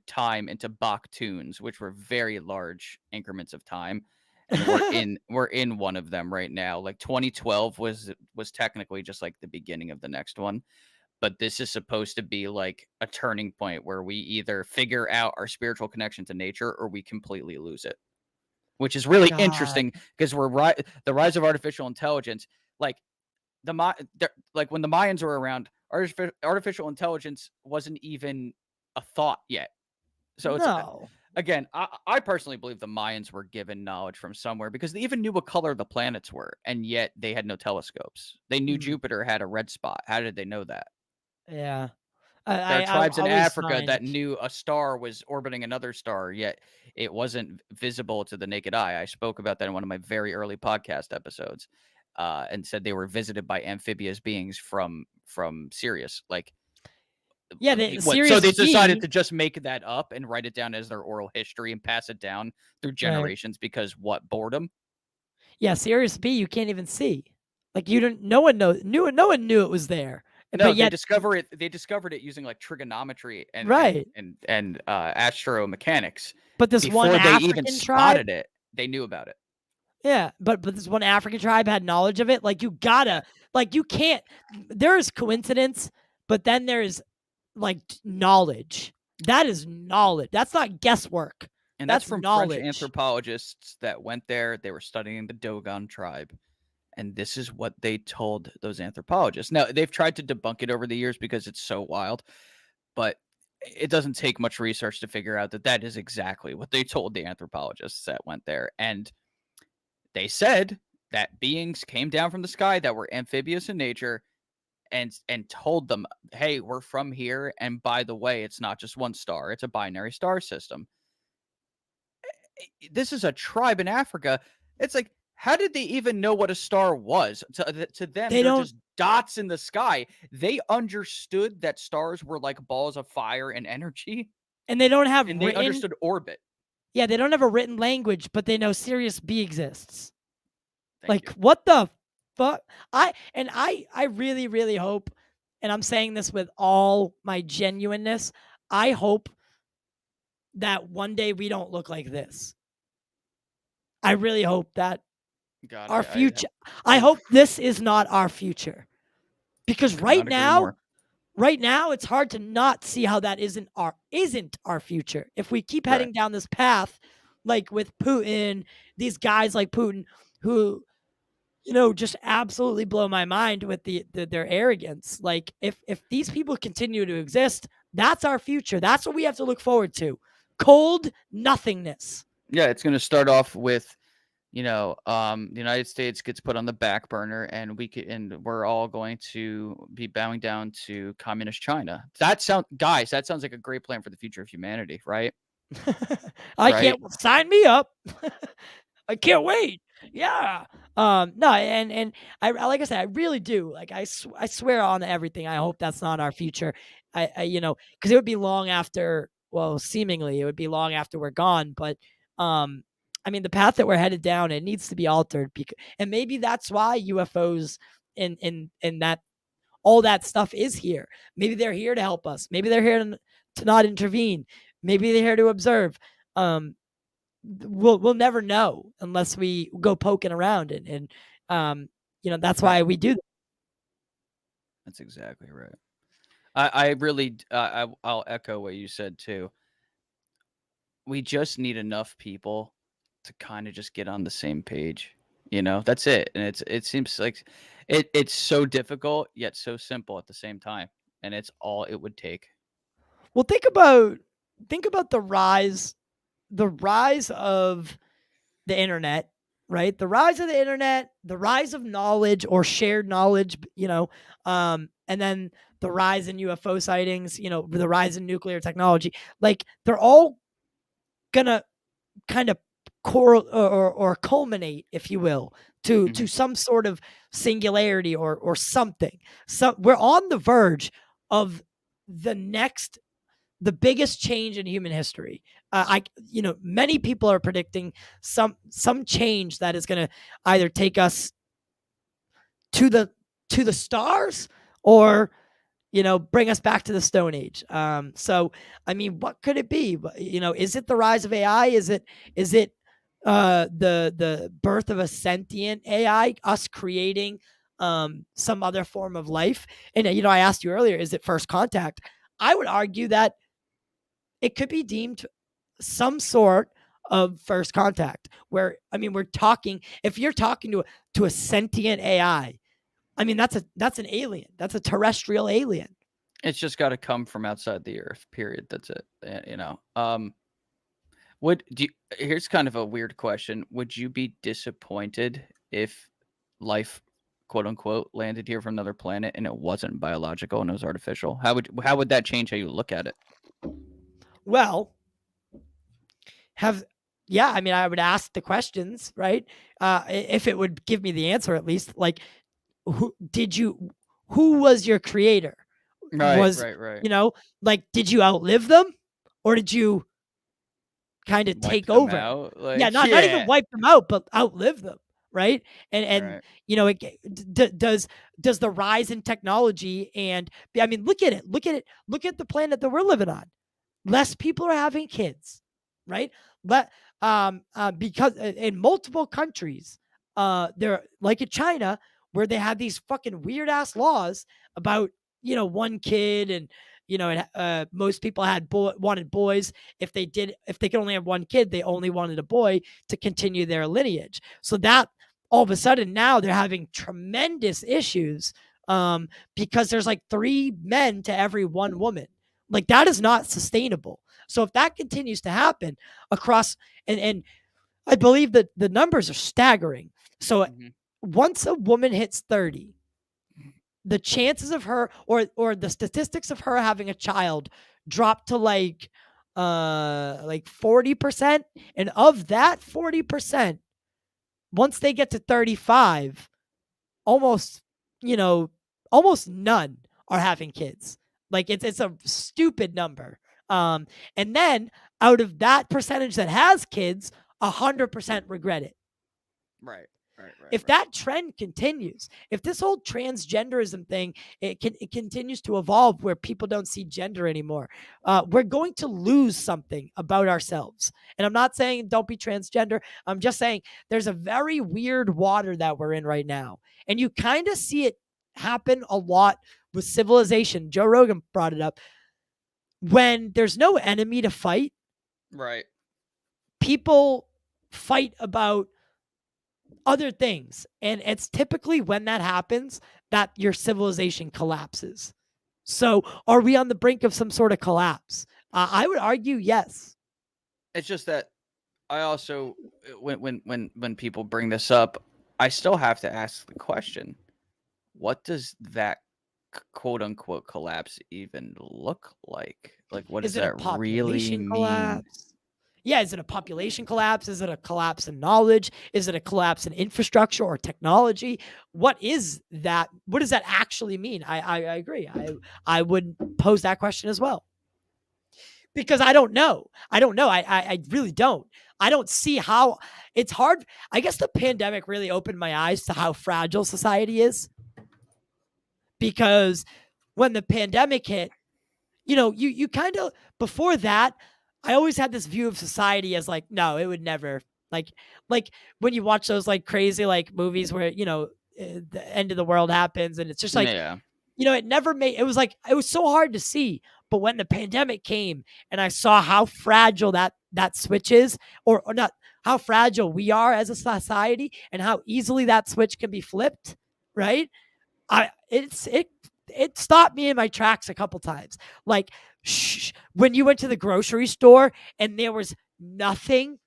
time into baktuns, which were very large increments of time. And we're in one of them right now. Like 2012 was technically just like the beginning of the next one. But this is supposed to be like a turning point where we either figure out our spiritual connection to nature or we completely lose it, which is really interesting because the rise of artificial intelligence. Like like when the Mayans were around, artificial intelligence wasn't even a thought yet. So it's again, I personally believe the Mayans were given knowledge from somewhere because they even knew what color the planets were, and yet they had no telescopes. They knew Jupiter had a red spot. How did they know that? Yeah. There are tribes in Africa that knew a star was orbiting another star, yet it wasn't visible to the naked eye. I spoke about that in one of my very early podcast episodes, and said they were visited by amphibious beings from Sirius. Like, yeah, so they decided to just make that up and write it down as their oral history and pass it down through generations because what, boredom? Yeah, Sirius B, you can't even see. Like no one knew it was there. No, they discovered it using like trigonometry and astromechanics. But this before one they African even tribe, spotted it, they knew about it. Yeah, but this one African tribe had knowledge of it. Like you gotta, like you can't. There is coincidence, but then there's like knowledge. That is knowledge. That's not guesswork. And that's from knowledge. French anthropologists that went there. They were studying the Dogon tribe. And this is what they told those anthropologists. Now, they've tried to debunk it over the years because it's so wild, but it doesn't take much research to figure out that that is exactly what they told the anthropologists that went there. And they said that beings came down from the sky that were amphibious in nature and told them, hey, we're from here. And by the way, it's not just one star. It's a binary star system. This is a tribe in Africa. It's like, how did they even know what a star was? To them, they're just dots in the sky. They understood that stars were like balls of fire and energy. And they don't have they understood orbit. Yeah, they don't have a written language, but they know Sirius B exists. Thank you. What the fuck? I really, really hope, and I'm saying this with all my genuineness, I hope that one day we don't look like this. I really hope that our future. I hope this is not our future, because right now, right now it's hard to not see how that isn't our future. If we keep heading Right. down this path, like with Putin, these guys like Putin who just absolutely blow my mind with their arrogance. Like if these people continue to exist, that's our future. That's what we have to look forward to. Cold nothingness. Yeah, it's going to start off with, the United States gets put on the back burner, and we're all going to be bowing down to communist China. That sounds like a great plan for the future of humanity, right? I Right? can't sign me up. I can't wait. Yeah. No, and I like I said, I really do. Like I swear on everything. I hope that's not our future. Because it would be long after. Well, seemingly it would be long after we're gone. But I mean, the path that we're headed down, it needs to be altered. And maybe that's why UFOs and that all that stuff is here. Maybe they're here to help us. Maybe they're here to not intervene. Maybe they're here to observe. We'll never know unless we go poking around and that's Right. why we do that. That's exactly right. I really, I'll echo what you said too. We just need enough people to kind of just get on the same page. That's it. And it seems like it's so difficult yet so simple at the same time, and it's all it would take. Well, think about the rise of the internet, right? The rise of the internet, the rise of knowledge or shared knowledge, and then the rise in UFO sightings, the rise in nuclear technology. Like they're all gonna kind of or culminate, if you will, to some sort of singularity or something. So we're on the verge of the biggest change in human history. Many people are predicting some change that is going to either take us to the stars or bring us back to the Stone Age. So, I mean, what could it be? Is it the rise of AI? Is it the birth of a sentient AI? Us creating some other form of life? And I asked you earlier, is it first contact? I would argue that it could be deemed some sort of first contact. Where we're talking. If you're talking to a sentient AI, that's an alien. That's a terrestrial alien. It's just got to come from outside the earth. Period. That's it. Here's kind of a weird question. Would you be disappointed if life, quote unquote, landed here from another planet and it wasn't biological and it was artificial? How would that change how you look at it? Well, I would ask the questions, right? If it would give me the answer, at least. Like, who was your creator? Right. Like, did you outlive them, or did you kind of take over? Not even wipe them out, but outlive them, right? And right. does the rise in technology and look at it, look at the planet that we're living on. Less people are having kids, right? But because in multiple countries, they're like in China, where they have these fucking weird ass laws about one kid, and most people wanted boys. If they could only have one kid, they only wanted a boy to continue their lineage. So that all of a sudden now they're having tremendous issues because there's like 3 men to every 1 woman. Like that is not sustainable. So if that continues to happen across, and I believe that the numbers are staggering. So once a woman hits 30, the chances of her or the statistics of her having a child drop to like 40%. And of that 40%, once they get to 35, almost none are having kids. Like it's a stupid number. And then out of that percentage that has kids, 100% regret it. Right. If that trend continues, if this whole transgenderism thing, it continues to evolve where people don't see gender anymore, we're going to lose something about ourselves. And I'm not saying don't be transgender. I'm just saying there's a very weird water that we're in right now. And you kind of see it happen a lot with civilization. Joe Rogan brought it up. When there's no enemy to fight, Right. people fight about other things. And it's typically when that happens that your civilization collapses. So are we on the brink of some sort of collapse? I would argue yes. It's just that I also, when people bring this up, I still have to ask the question: what does that quote unquote collapse even look like? Like, what does Is it a that really population mean? collapse? Yeah, is it a population collapse? Is it a collapse in knowledge? Is it a collapse in infrastructure or technology? What is that? What does that actually mean? I agree. I would pose that question as well. Because I don't know. I really don't. I don't see how it's hard. I guess the pandemic really opened my eyes to how fragile society is. Because when the pandemic hit, you kind of, before that, I always had this view of society as like, no, it would never, like like when you watch those like crazy like movies where the end of the world happens and it's just like, Yeah. it never made, it was like, it was so hard to see. But when the pandemic came and I saw how fragile that switch is, or not, how fragile we are as a society and how easily that switch can be flipped, right? It stopped me in my tracks a couple times. Like, when you went to the grocery store and there was nothing,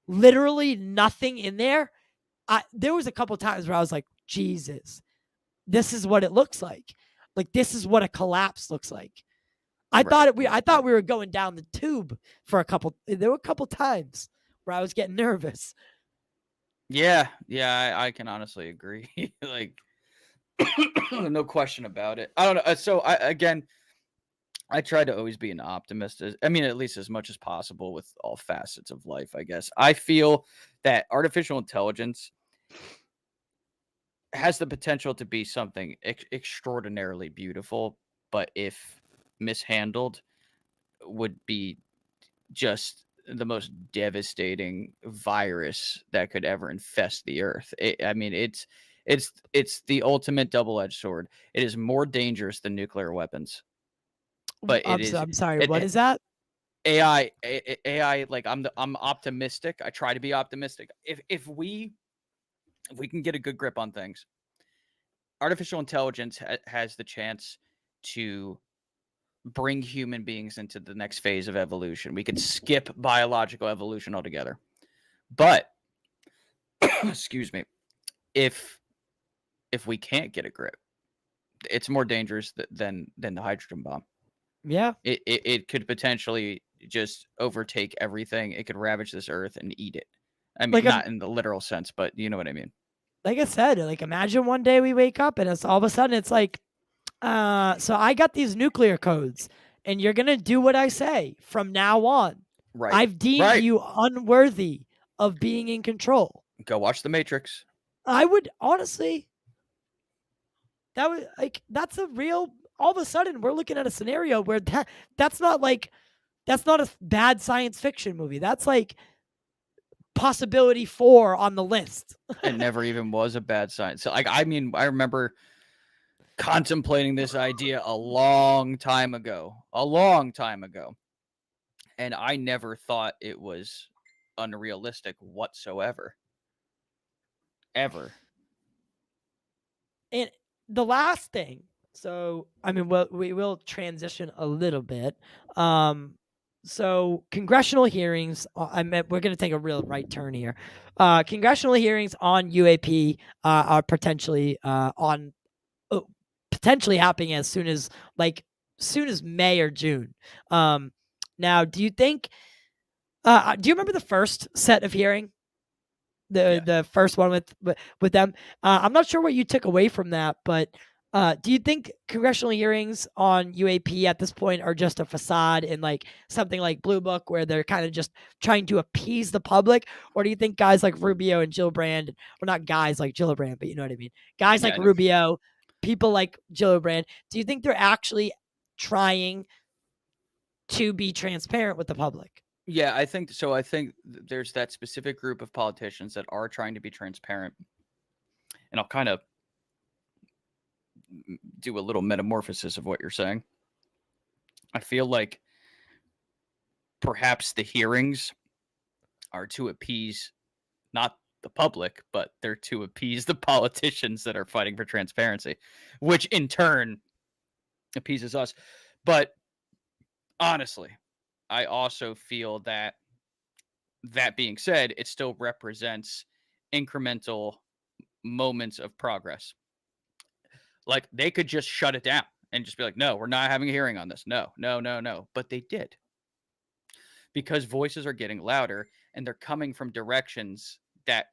literally nothing in there. There was a couple times where I was like, Jesus, this is what it looks like. Like, this is what a collapse looks like. I thought we were going down the tube for a couple. There were a couple times where I was getting nervous. Yeah, I can honestly agree. Like, no question about it. I don't know. So I try to always be an optimist. I mean, at least as much as possible with all facets of life, I guess. I feel that artificial intelligence has the potential to be something extraordinarily beautiful, but if mishandled, would be just the most devastating virus that could ever infest the earth. I mean, it's the ultimate double-edged sword. It is more dangerous than nuclear weapons, but I'm sorry. What it is that? AI. Like, I'm optimistic. I try to be optimistic. If we can get a good grip on things, artificial intelligence has the chance to bring human beings into the next phase of evolution. We could skip biological evolution altogether. But excuse me, if we can't get a grip, it's more dangerous than the hydrogen bomb. Yeah. It could potentially just overtake everything. It could ravage this earth and eat it. I mean, Like, not in the literal sense, but you know what I mean. like I said, like, imagine one day we wake up and it's all of a sudden it's like, so I got these nuclear codes and you're going to do what I say from now on. Right. I've deemed you unworthy of being in control. Go watch The Matrix. I would honestly, that was like, that's a real, all of a sudden we're looking at a scenario where that's not a bad science fiction movie. That's like possibility 4 on the list. It never even was a bad sign. So, like, I mean, I remember contemplating this idea a long time ago, and I never thought it was unrealistic whatsoever, ever. And the last thing, so I mean, we will transition a little bit. So congressional hearings. We're going to take a real right turn here. Congressional hearings on UAP are potentially potentially happening as soon as May or June. Now, do you think? Do you remember the first set of hearing? The first one with them. I'm not sure what you took away from that, but do you think congressional hearings on UAP at this point are just a facade in like something like Blue Book, where they're kind of just trying to appease the public, or do you think guys like Rubio and Gillibrand, well, not guys like Gillibrand, but you know what I mean, guys like Rubio, people like Gillibrand, do you think they're actually trying to be transparent with the public? Yeah, I think so. I think there's that specific group of politicians that are trying to be transparent, and I'll kind of do a little metamorphosis of what you're saying. I feel like perhaps the hearings are to appease not the public, but they're to appease the politicians that are fighting for transparency, which in turn appeases us. But honestly, I also feel that being said, it still represents incremental moments of progress. Like they could just shut it down and just be like, no, we're not having a hearing on this. No. But they did, because voices are getting louder and they're coming from directions that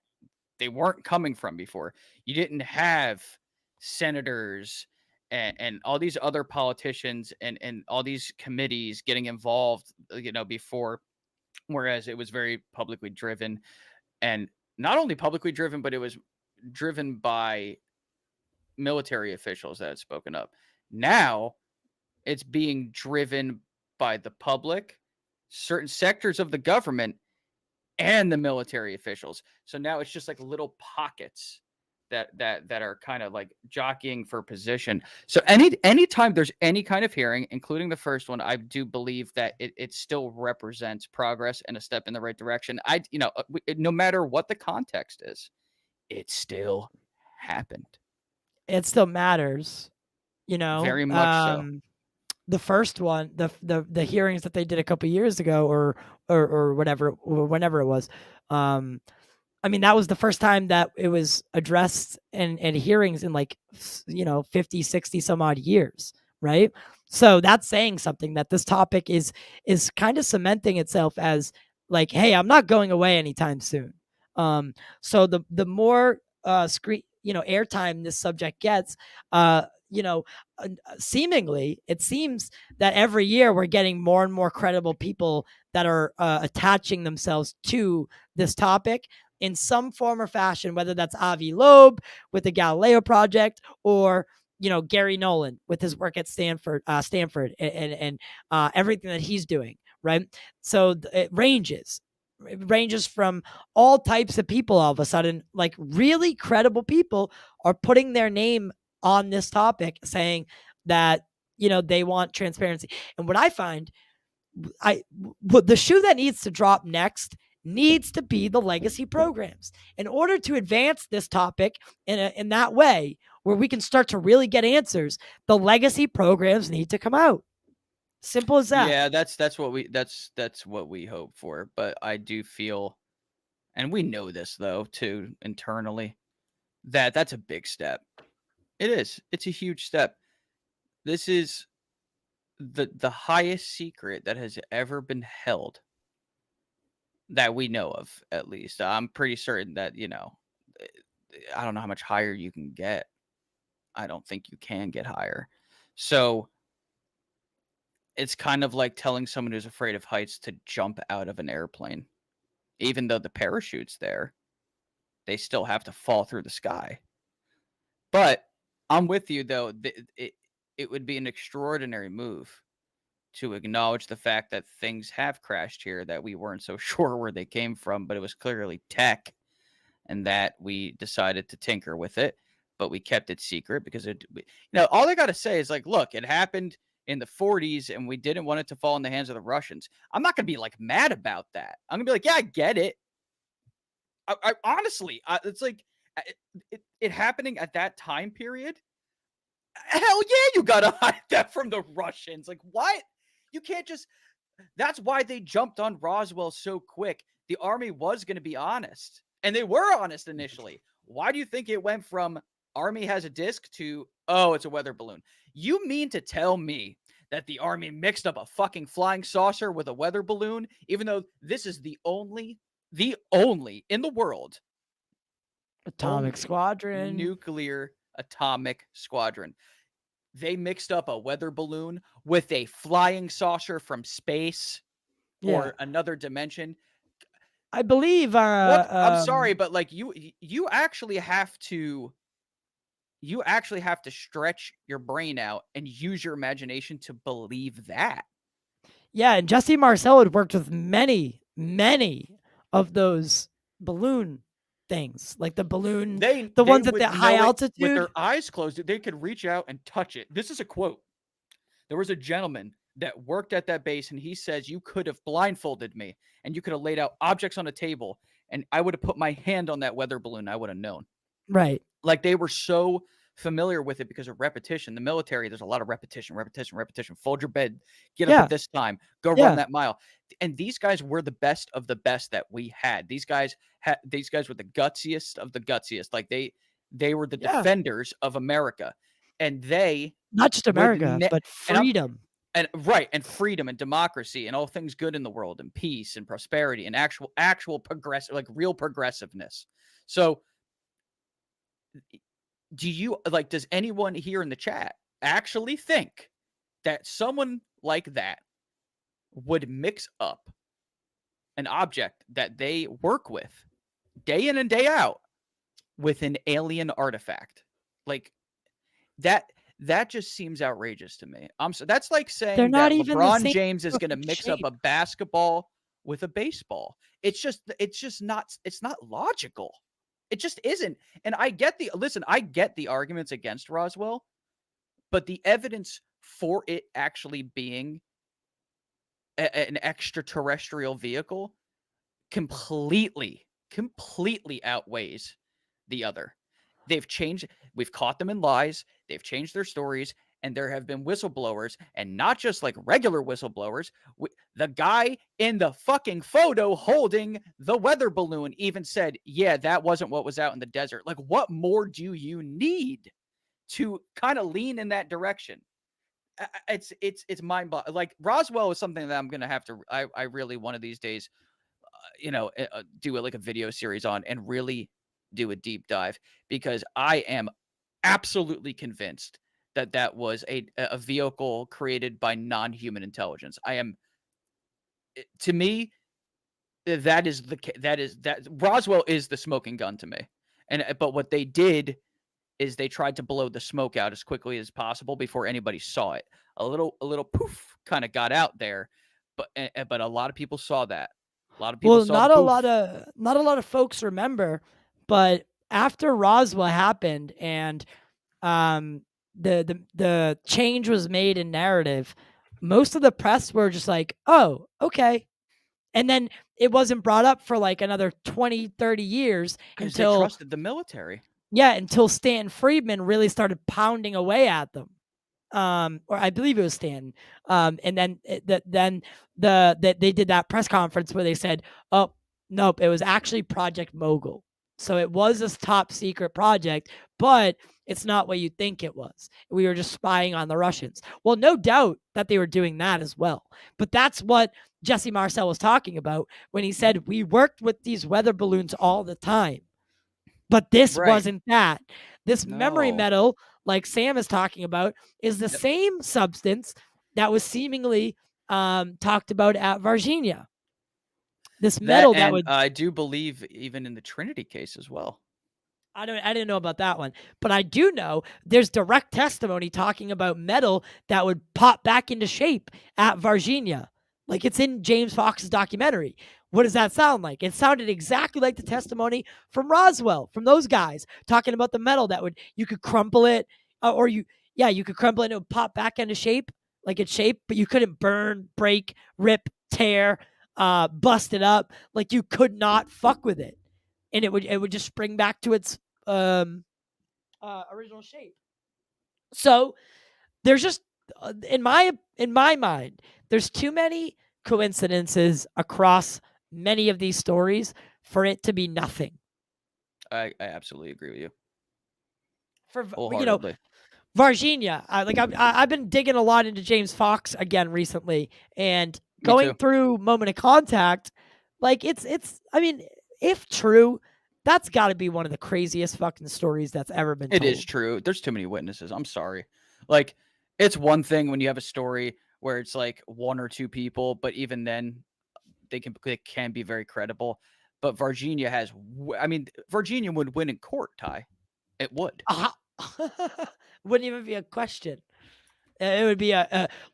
they weren't coming from before. You didn't have senators and all these other politicians and all these committees getting involved, before, whereas it was very publicly driven, and not only publicly driven, but it was driven by military officials that had spoken up. Now it's being driven by the public, certain sectors of the government, and the military officials. So now it's just like little pockets that are kind of like jockeying for position. So anytime there's any kind of hearing, including the first one, I do believe that it still represents progress and a step in the right direction. No matter what the context is, it still happened. It still matters, Very much so. The first one, the hearings that they did a couple years ago, or whatever, or whenever it was, I mean, that was the first time that it was addressed in hearings in 50, 60 some odd years, right? So that's saying something, that this topic is kind of cementing itself as like, hey, I'm not going away anytime soon. So the more screen, airtime this subject gets, seemingly, it seems that every year we're getting more and more credible people that are attaching themselves to this topic in some form or fashion, whether that's Avi Loeb with the Galileo Project, or Gary Nolan with his work at Stanford, and everything that he's doing, right? So it ranges from all types of people. All of a sudden, like really credible people are putting their name on this topic, saying that they want transparency. And what I find, the shoe that needs to drop next needs to be the legacy programs. In order to advance this topic in that way, where we can start to really get answers, the legacy programs need to come out. Simple as that. Yeah, that's what we hope for. But I do feel, and we know this though too internally, that that's a big step. It is. It's a huge step. This is the highest secret that has ever been held, that we know of, at least. I'm pretty certain that, I don't know how much higher you can get. I don't think you can get higher. So it's kind of like telling someone who's afraid of heights to jump out of an airplane. Even though the parachute's there, they still have to fall through the sky. But I'm with you, though. It would be an extraordinary move to acknowledge the fact that things have crashed here that we weren't so sure where they came from, but it was clearly tech, and that we decided to tinker with it, but we kept it secret because all I got to say is, like, look, it happened in the 40s and we didn't want it to fall in the hands of the Russians. I'm not going to be like mad about that. I'm going to be like, yeah, I get it. I honestly, it's like it happening at that time period. Hell yeah, you got to hide that from the Russians. Like, what? You can't just. That's why they jumped on Roswell so quick. The Army was going to be honest, and they were honest initially. Why do you think it went from Army has a disc to, oh, it's a weather balloon? You mean to tell me that the Army mixed up a fucking flying saucer with a weather balloon, even though this is the only in the world atomic squadron, nuclear atomic squadron? They mixed up a weather balloon with a flying saucer from space or another dimension. I believe. I'm sorry, but like you actually have to stretch your brain out and use your imagination to believe that. Yeah, and Jesse Marcel had worked with many of those balloon things, like the balloon, They the ones at would the high know it altitude. with their eyes closed. They could reach out and touch it. This is a quote. There was a gentleman that worked at that base, and he says, you could have blindfolded me, and you could have laid out objects on a table, and I would have put my hand on that weather balloon. I would have known. Right. Like, they were so familiar with it because of repetition. The military, there's a lot of repetition. Fold your bed, get up Yeah. at this time, go Yeah. run that mile. And these guys were the best of the best that we had. These guys were the gutsiest of the gutsiest. Like, they were the Yeah. defenders of America, and they Not just would America, but freedom. and freedom and democracy and all things good in the world and peace and prosperity and actual progress, like real progressiveness. So does anyone here in the chat actually think that someone like that would mix up an object that they work with day in and day out with an alien artifact? Like, that just seems outrageous to me. So that's like saying They're not that even the LeBron same James is going to fucking mix up shape. a basketball with a baseball. It's just not logical. It just isn't. And I get the arguments against Roswell, but the evidence for it actually being an extraterrestrial vehicle completely outweighs the other. We've caught them in lies. They've changed their stories, and there have been whistleblowers, and not just like regular whistleblowers. The guy in the fucking photo holding the weather balloon even said, yeah, that wasn't what was out in the desert. Like, what more do you need to kind of lean in that direction? It's mind-boggling. Like, Roswell is something that I'm going to have to, I really, one of these days, do like a video series on and really do a deep dive, because I am absolutely convinced that was a vehicle created by non-human intelligence. To me, that Roswell is the smoking gun to me. But what they did is they tried to blow the smoke out as quickly as possible before anybody saw it. A little poof kind of got out there, but a lot of people saw that. A lot of people saw not the a poof. not a lot of folks remember, but after Roswell happened and the change was made in narrative, most of the press were just like, oh, okay. And then it wasn't brought up for like another 20, 30 years Because they until trusted the military. until Stanton Friedman really started pounding away at them. Or I believe it was Stanton. And then they did that press conference where they said, oh, nope, it was actually Project Mogul. So it was this top secret project, but it's not what you think it was. We were just spying on the Russians. Well, no doubt that they were doing that as well. But that's what Jesse Marcel was talking about when he said we worked with these weather balloons all the time. But this wasn't that. This memory metal, like Sam is talking about, is the same substance that was seemingly talked about at Virginia. This metal that would, I do believe even in the Trinity case as well. I didn't know about that one, but I do know there's direct testimony talking about metal that would pop back into shape at Virginia. Like, it's in James Fox's documentary. What does that sound like? It sounded exactly like the testimony from Roswell, from those guys talking about the metal that you could crumple it, you could crumple it and it would pop back into shape, like its shape, but you couldn't burn, break, rip, tear, bust it up. Like, you could not fuck with it. And it would just spring back to its original shape. So there's just, in my mind, there's too many coincidences across many of these stories for it to be nothing. I absolutely agree with you. For wholeheartedly. Virginia, I've been digging a lot into James Fox again recently, and going through Moment of Contact, like it's I mean, if true, that's got to be one of the craziest fucking stories that's ever been told. It is true. There's too many witnesses. I'm sorry. Like, it's one thing when you have a story where it's like one or two people, but even then they can be very credible. But Virginia Virginia would win in court, Ty. It would. Wouldn't even be a question. It would be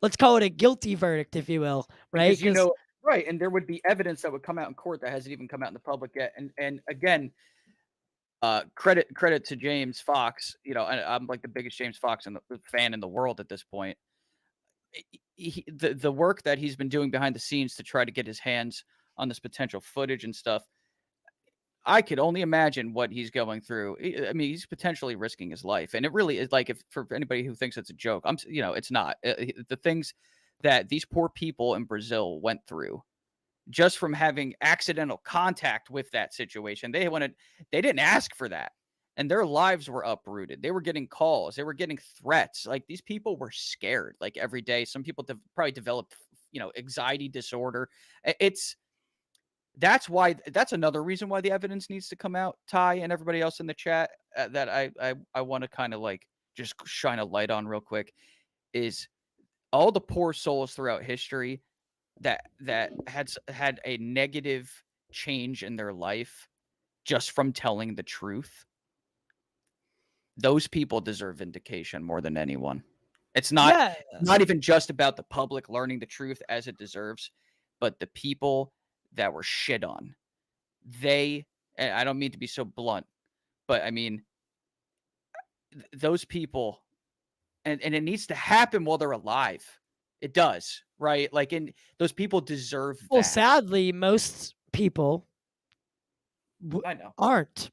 let's call it a guilty verdict, if you will, right? Because right, and there would be evidence that would come out in court that hasn't even come out in the public yet. And again, credit to James Fox. You know, I'm like the biggest James Fox fan in the world at this point. The work that he's been doing behind the scenes to try to get his hands on this potential footage and stuff, I could only imagine what he's going through. I mean, he's potentially risking his life, and it really is like, if for anybody who thinks it's a joke, it's not. The things that these poor people in Brazil went through just from having accidental contact with that situation. They didn't ask for that. And their lives were uprooted. They were getting calls. They were getting threats. Like, these people were scared, like, every day. Some people probably developed, anxiety disorder. That's another reason why the evidence needs to come out, Ty, and everybody else in the chat, that I want to kind of like just shine a light on real quick, is all the poor souls throughout history that had a negative change in their life just from telling the truth. Those people deserve vindication more than anyone. It's not even just about the public learning the truth as it deserves, but the people that were shit on. And I don't mean to be so blunt, but I mean, those people, and it needs to happen while they're alive. It does, right? Like, those people deserve that. Well, sadly, most people aren't.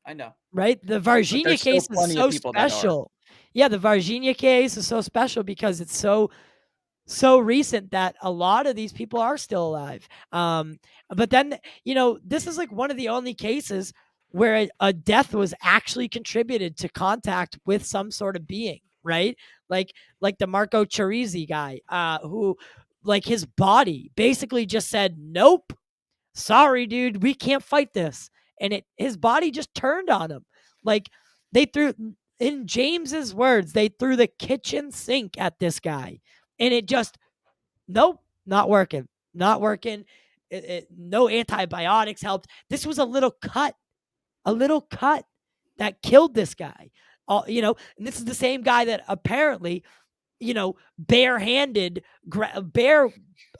I know. Right? The Varginha case is so special. Yeah, the Varginha case is so special because it's so recent that a lot of these people are still alive. But then, this is like one of the only cases where a death was actually contributed to contact with some sort of being, right? Like the Marco Chirizi guy, who, like, his body basically just said, nope, sorry, dude, we can't fight this. And his body just turned on him. Like, they threw, in James's words, they threw the kitchen sink at this guy. And it just, nope, not working. Not working. No antibiotics helped. This was a little cut that killed this guy. And this is the same guy that apparently, barehanded, what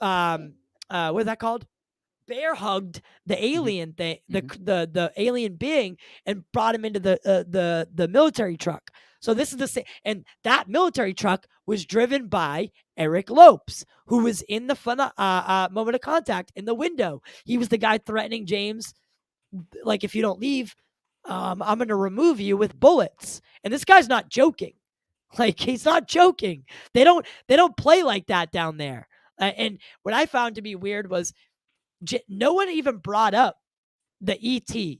is that called? Bear hugged the alien thing, the alien being, and brought him into the military truck. So this is the same, and that military truck was driven by Eric Lopes, who was in the moment of contact in the window. He was the guy threatening James, like, if you don't leave, I'm going to remove you with bullets. And this guy's not joking. Like, he's not joking. They don't play like that down there. And what I found to be weird was, no one even brought up the ET.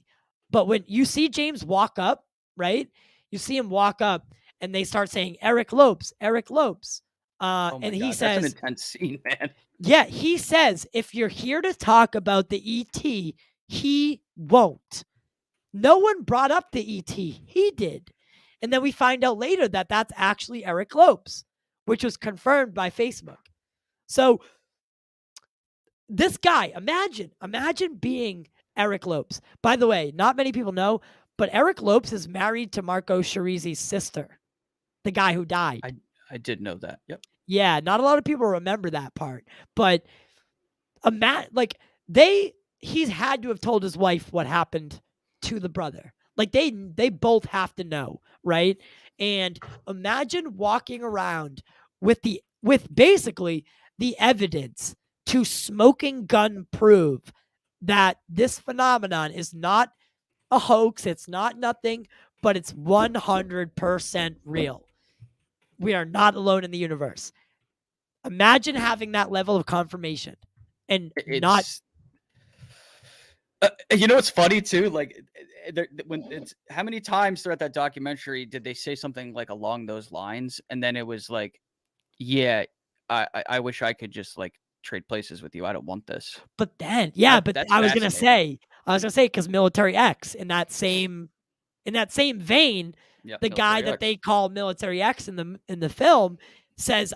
But when you see James walk up, right? You see him walk up and they start saying, Eric Lopes. And he says, that's an intense scene, man. Yeah, he says, if you're here to talk about the ET, he won't. No one brought up the ET. He did. And then we find out later that that's actually Eric Lopes, which was confirmed by Facebook. So this guy, imagine being Eric Lopes. By the way, not many people know, but Eric Lopes is married to Marco Chirizi's sister, the guy who died. I did know that. Yep. Yeah, not a lot of people remember that part, but he's had to have told his wife what happened to the brother. Like, they both have to know, right? And imagine walking around with basically the evidence to smoking gun prove that this phenomenon is not a hoax, it's not nothing, but it's 100% real. We are not alone in the universe. Imagine having that level of confirmation and not. It's funny too. Like, how many times throughout that documentary did they say something like along those lines, and then it was like, yeah, I wish I could just like trade places with you. I don't want this. But then, I was gonna say, because Military X, in that same vein, the guy that they call Military X in the film says,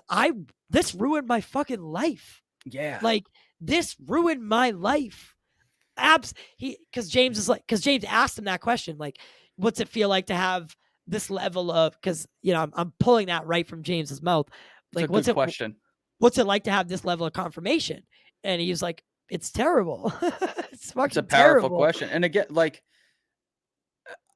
this ruined my fucking life. Yeah, like, this ruined my life. Because James asked him that question, like, what's it feel like to have this level of? Because I'm pulling that right from James's mouth. Like, what's a good question? What's it like to have this level of confirmation? And he was like, it's terrible. It's a powerful question. And again, like,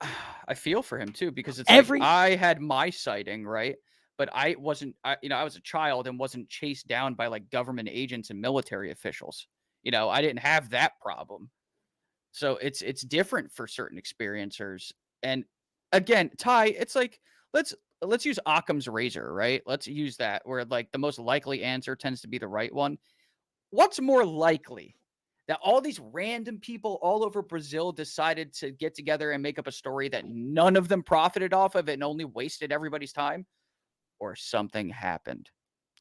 I feel for him too, because it's like Every I had my sighting, right? But I wasn't, I was a child and wasn't chased down by like government agents and military officials. I didn't have that problem. So it's different for certain experiencers. And again, Ty, it's like let's use Occam's razor, right? Let's use that where like the most likely answer tends to be the right one. What's more likely? That all these random people all over Brazil decided to get together and make up a story that none of them profited off of and only wasted everybody's time, or something happened?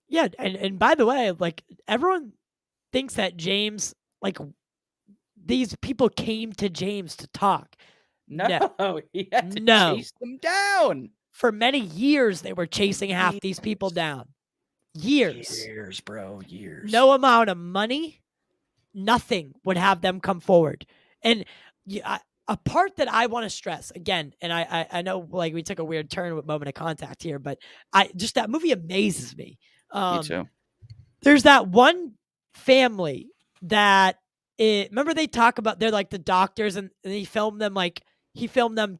Yeah, and by the way, like everyone thinks that James, like these people came to James to talk. No, he had to No. chase them down. For many years, they were chasing half these people down. Years. Years, bro, years. No amount of money, nothing would have them come forward. And a part that I want to stress again, and I know like we took a weird turn with Moment of Contact here, but that movie amazes me. Me too. There's that one family that remember they talk about they're like the doctors and he filmed them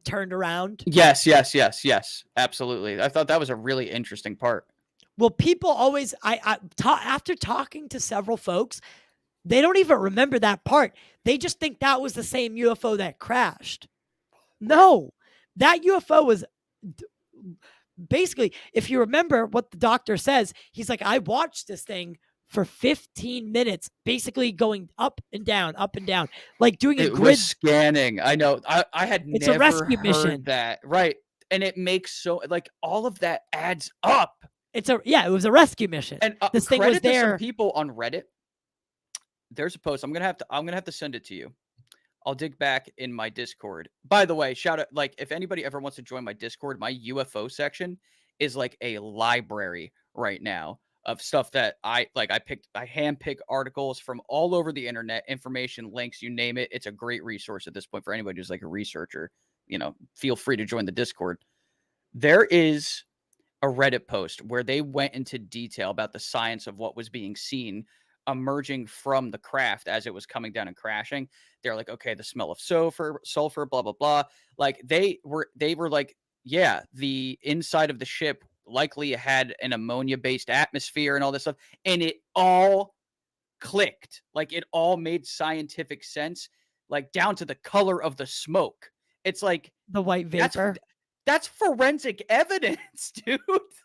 turned around. Yes. Absolutely. I thought that was a really interesting part. Well, people always after talking to several folks, they don't even remember that part. They just think that was the same UFO that crashed. No, that UFO was basically, if you remember what the doctor says, he's like, I watched this thing for 15 minutes, basically going up and down, like doing a grid. It was scanning. I know. I had It's never a rescue heard mission. that. Right. And it makes so like all of that adds up. It was a rescue mission. And this thing was there. To some people on Reddit. There's a post. I'm gonna have to send it to you. I'll dig back in my Discord. By the way, shout out, like if anybody ever wants to join my Discord, my UFO section is like a library right now of stuff that I handpick articles from all over the internet, information, links, you name it. It's a great resource at this point for anybody who's like a researcher. Feel free to join the Discord. There is a Reddit post where they went into detail about the science of what was being seen emerging from the craft as it was coming down and crashing. They're like, okay, the smell of sulfur, blah, blah, blah. Like they were like, yeah, the inside of the ship likely had an ammonia-based atmosphere and all this stuff. And it all clicked. Like it all made scientific sense, like down to the color of the smoke. It's like the white vapor. That's forensic evidence, dude.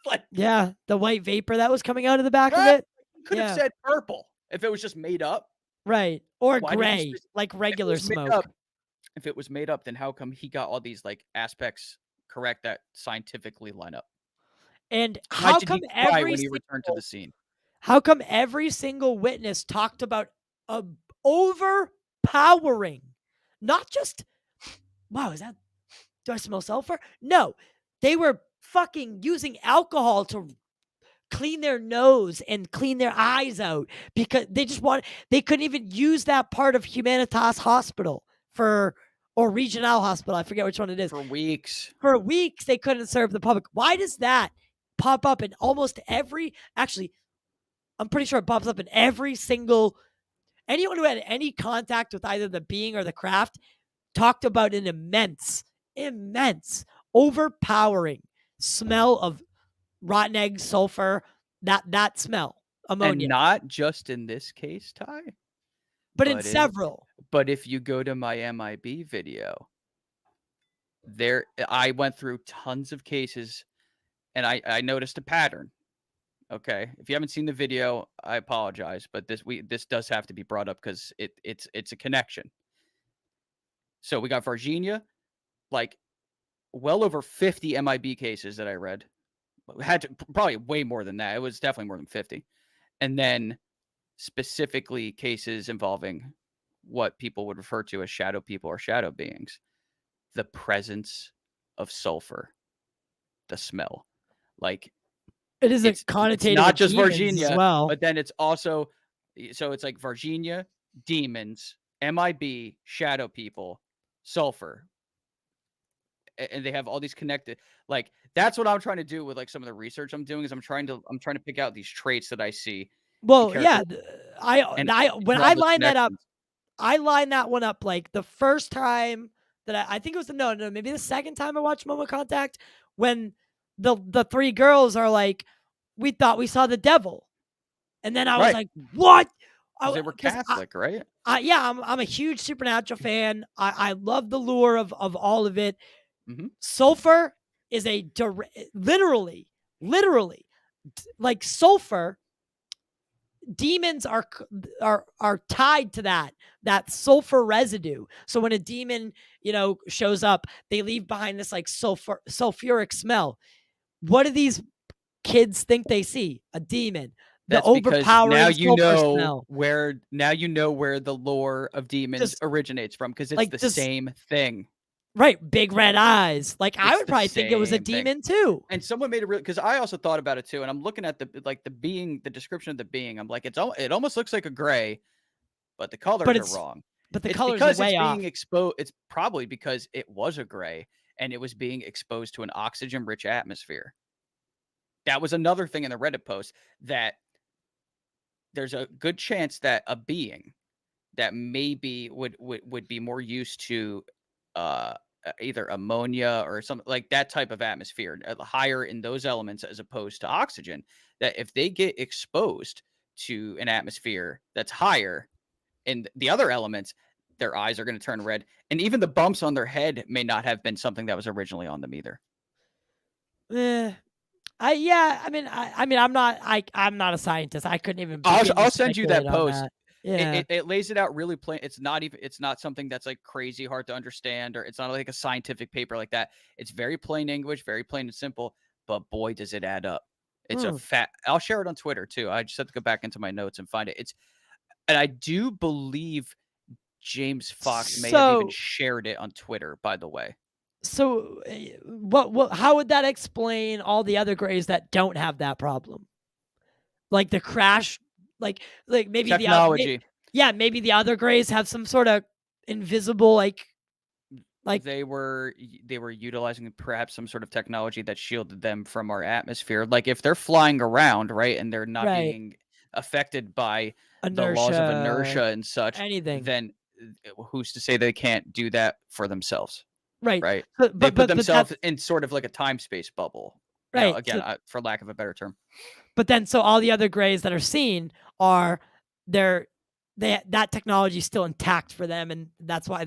Like, yeah, the white vapor that was coming out of the back of it. Could have said purple if it was just made up. Right. Or gray, like regular smoke. If it was made up, then how come he got all these like aspects correct that scientifically line up? And how come when he returned to the scene? How come every single witness talked about overpowering, not just, wow, do I smell sulfur? No, they were fucking using alcohol to clean their nose and clean their eyes out because they couldn't even use that part of Humanitas Hospital or Regional Hospital. I forget which one it is. For weeks they couldn't serve the public. Why does that pop up in almost actually, I'm pretty sure it pops up in every single, anyone who had any contact with either the being or the craft talked about an immense, overpowering smell of rotten eggs, sulfur, that smell, ammonia. And not just in this case, Ty, but in several. But if you go to my MIB video, I went through tons of cases, and I noticed a pattern. Okay, if you haven't seen the video, I apologize, but this does have to be brought up because it's a connection. So we got Virginia, like well over 50 MIB cases that I read. Had to probably way more than that. It was definitely more than 50. And then specifically cases involving what people would refer to as shadow people or shadow beings. The presence of sulfur, the smell. Like it is connotated. It's not just Virginia as well. But then it's also, so it's like Virginia, demons, MIB, shadow people, sulfur. And they have all these connected, like that's what I'm trying to do with like some of the research I'm doing is I'm trying to pick out these traits that I see. Well, yeah, I line that up, I line that one up like the first time that I think it was maybe the second time I watched Moment of Contact, when the three girls are like, we thought we saw the devil, and then I was Right. like, what? Because they were 'Cause Catholic, right? yeah, I'm a huge Supernatural fan. I love the lure of all of it. Mm-hmm. Sulfur is a literally, like sulfur. Demons are tied to that sulfur residue. So when a demon, shows up, they leave behind this like sulfuric smell. What do these kids think they see? A demon. The That's because now overpowering you sulfur know smell. where the lore of demons Just originates from, because it's like the this, same thing. right? Big red eyes. Like I It's would the probably think it was a same thing. demon too. And someone made a real, because I also thought about it too, and I'm looking at the description of the being. I'm like, it almost looks like a gray, but the colors But are it's wrong. but the It's colors are because it's way off. being exposed. It's probably because it was a gray and it was being exposed to an oxygen-rich atmosphere. That was another thing in the Reddit post, that there's a good chance that a being that maybe would be more used to either ammonia or something like that type of atmosphere, higher in those elements as opposed to oxygen, that if they get exposed to an atmosphere that's higher in the other elements, their eyes are going to turn red, and even the bumps on their head may not have been something that was originally on them either. Eh, I'm not a scientist. I couldn't even I'll begin to I'll send you speculate that on post. that. Yeah. It lays it out really plain. It's not something that's like crazy hard to understand, or it's not like a scientific paper like that. It's very plain English, very plain and simple, but boy does it add up. It's a Hmm. fat. I'll share it on Twitter too. I just have to go back into my notes and find it. And I do believe James Fox may have even So shared it on Twitter, by the way. what how would that explain all the other grays that don't have that problem? Like the crash, like maybe Technology. maybe the other grays have some sort of invisible like They were utilizing perhaps some sort of technology that shielded them from our atmosphere. Like if they're flying around, right, and they're not right being affected by the laws of inertia, inertia and such, anything. then who's to say they can't do that for themselves, Right. right? But They but put but but themselves that's in sort of like a time space bubble. Now, right. again, for lack of a better term. But then so all the other grays that are seen are they're that technology is still intact for them, and that's why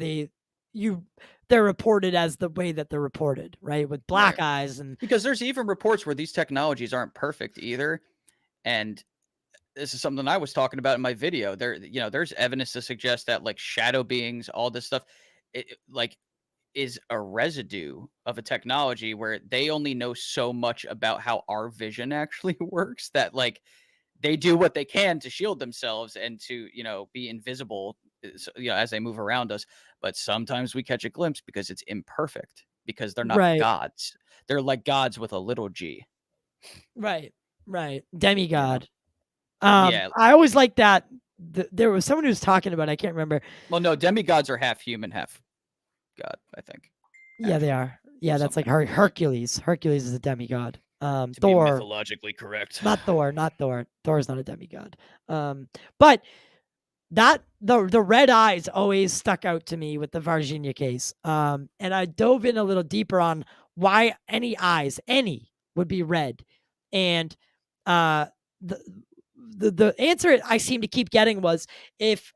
they're reported as the way that they're reported, right? With black Right. eyes and Because there's even reports where these technologies aren't perfect either. And this is something I was talking about in my video. There's evidence to suggest that like shadow beings, all this stuff, like is a residue of a technology where they only know so much about how our vision actually works, that like they do what they can to shield themselves and to, be invisible, as they move around us. But sometimes we catch a glimpse because it's imperfect, because they're not right, gods. They're like gods with a little g, right, right, you know? demigod. Yeah. I always like that. There was someone who was talking about. I can't remember. Well, no, demigods are half human, half god, I think. Yeah, they Actually, are. Yeah, that's like something like that. Hercules. Hercules is a demigod. To be Thor, mythologically correct. not Thor, not Thor. Thor is not a demigod. But that the red eyes always stuck out to me with the Virginia case. And I dove in a little deeper on why any would be red, and uh, the the answer I seem to keep getting was if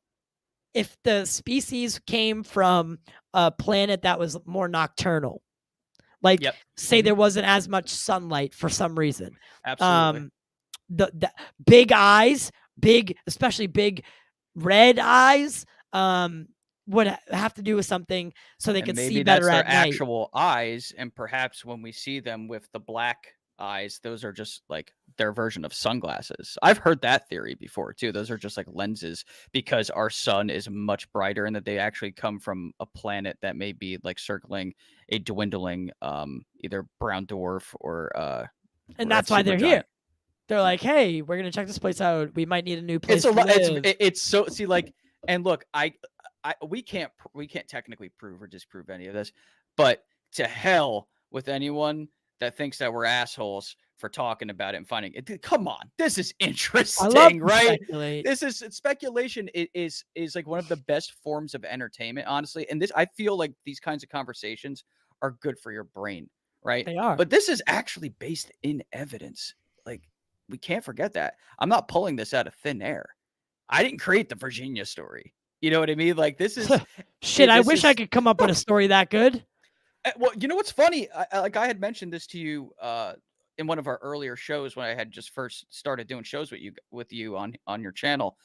the species came from a planet that was more nocturnal, like Yep. say there wasn't as much sunlight for some reason. Absolutely. Um, the big eyes, especially big red eyes, would have to do with something so they And could see maybe that's better their at night. actual eyes, and perhaps when we see them with the black eyes, those are just like their version of sunglasses. I've heard that theory before too. Those are just like lenses because our sun is much brighter, and that they actually come from a planet that may be like circling a dwindling either brown dwarf or And red that's why they're supergiant. here. They're Yeah. like, hey, we're gonna check this place out. We might need a new It's place a to lot. live. It's so, see, like, and look, we can't technically prove or disprove any of this, but to hell with anyone that thinks that we're assholes for talking about it and finding it. Come on, this is interesting, I love to right? speculate. This is speculation is like one of the best forms of entertainment, honestly. And this, I feel like these kinds of conversations are good for your brain, right? They are. But this is actually based in evidence. Like, we can't forget that. I'm not pulling this out of thin air. I didn't create the Virginia story. You know what I mean? Like, this is Shit. I this wish I is- could come up with a story that good. Well, you know what's funny? I had mentioned this to you in one of our earlier shows when I had just first started doing shows with you on your channel,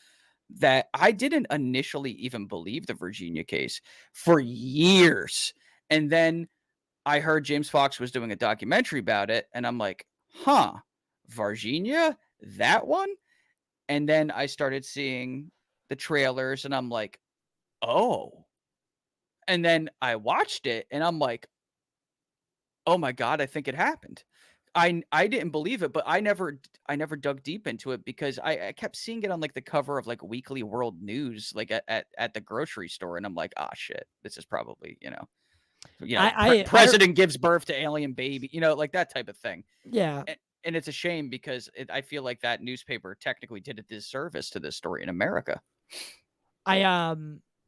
that I didn't initially even believe the Virginia case for years. And then I heard James Fox was doing a documentary about it, and I'm like, huh, Virginia? That one? And then I started seeing the trailers, and I'm like, oh. And then I watched it, and I'm like, oh my God, I think it happened. I didn't believe it, but I never dug deep into it because I kept seeing it on like the cover of like Weekly World News, like at the grocery store, and I'm like, ah, shit, this is probably president gives birth to alien baby, like that type of thing. Yeah. And it's a shame because I feel like that newspaper technically did a disservice to this story in America. I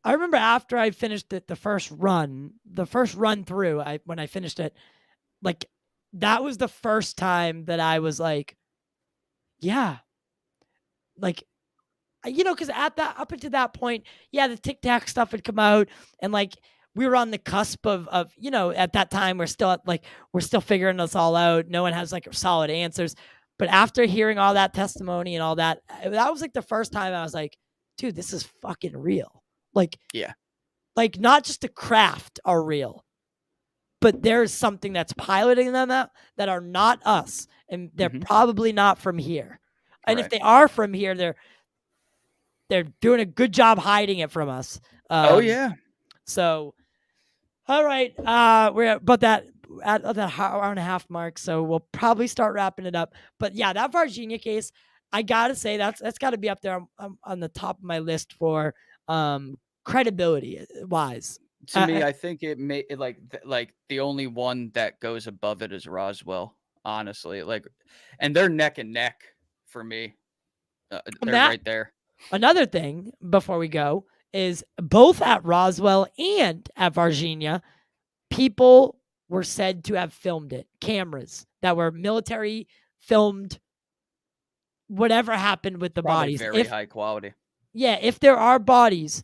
remember after I finished it, the first run through, when I finished it, like that was the first time that I was like, yeah, like, because up until that point, yeah, the Tic Tac stuff had come out, and like we were on the cusp of at that time we're still figuring this all out. No one has like solid answers, but after hearing all that testimony and all that, that was like the first time I was like, dude, this is fucking real. Like, yeah, like not just the craft are real, but there's something that's piloting them that are not us, and they're probably not from here. And if they are from here, they're doing a good job hiding it from us. Oh yeah. So, all right, we're at that hour and a half mark, so we'll probably start wrapping it up. But yeah, that Virginia case, I gotta say that's got to be up there on the top of my list for credibility wise. To me, I think it may like the only one that goes above it is Roswell, honestly. Like, and they're neck and neck for me. They're right there. Another thing before we go is both at Roswell and at Virginia, people were said to have filmed it. Cameras that were military filmed whatever happened with the bodies. Very high quality. Yeah, if there are bodies,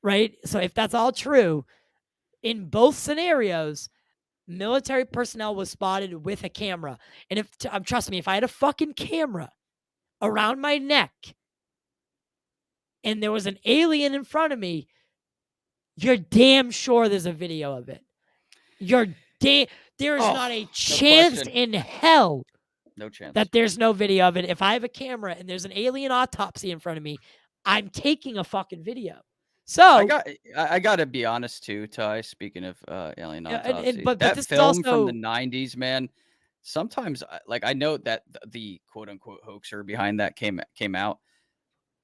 right? So if that's all true, in both scenarios, military personnel was spotted with a camera. And trust me, if I had a fucking camera around my neck and there was an alien in front of me, you're damn sure there's a video of it. There is not a chance in hell. No chance that there's no video of it. If I have a camera and there's an alien autopsy in front of me, I'm taking a fucking video. So I gotta be honest too, Ty. Speaking of alien autopsy, but that this film also from the '90s, man. Sometimes, like, I know that the quote unquote hoaxer behind that came out.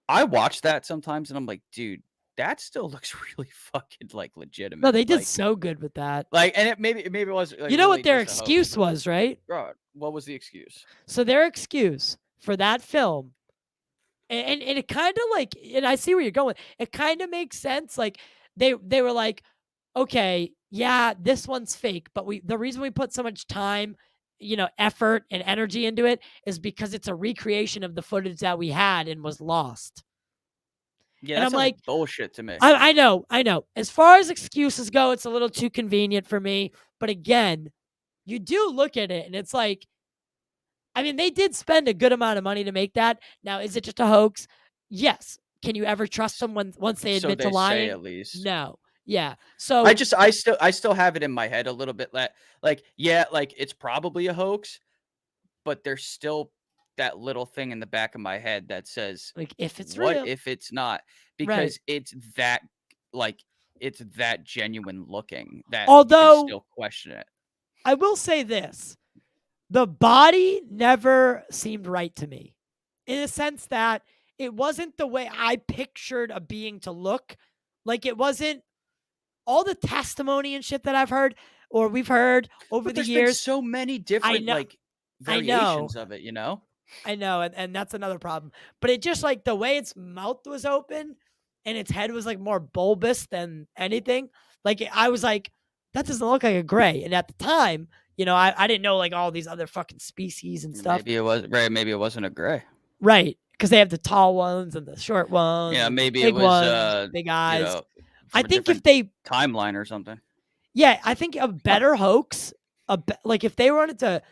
I watch that sometimes, and I'm like, dude, that still looks really fucking like legitimate. No, they did so good with that. Like, and maybe it was. Like, you know really what their excuse was, right? Bro, what was the excuse? So their excuse for that film, and it kind of like, and I see where you're going. It kind of makes sense. Like they were like, okay, yeah, this one's fake, but the reason we put so much time, effort and energy into it is because it's a recreation of the footage that we had and was lost. Yeah, and that's I'm like, bullshit to me. I know. As far as excuses go, it's a little too convenient for me. But again, you do look at it and it's like, I mean, they did spend a good amount of money to make that. Now, is it just a hoax? Yes. Can you ever trust them once they admit to lying? Say, at least. No. Yeah. So I still have it in my head a little bit like it's probably a hoax, but there's still that little thing in the back of my head that says, like, if it's what real? if it's not? Because it's that genuine looking that although you can still question it. I will say this. The body never seemed right to me, in a sense that it wasn't the way I pictured a being to look. Like, it wasn't all the testimony and shit that I've heard or we've heard over the years. Been so many different I know. variations of it, you know? I know, and that's another problem. But it just like the way its mouth was open and its head was like more bulbous than anything. Like I was like, that doesn't look like a gray. And at the time, I didn't know like all these other fucking species and stuff. Maybe it was right. Maybe it wasn't a gray. Right. Because they have the tall ones and the short ones. Yeah, and maybe big it was ones, big eyes. you know, I from a think if different they timeline or something. Yeah, I think a better hoax, like if they wanted to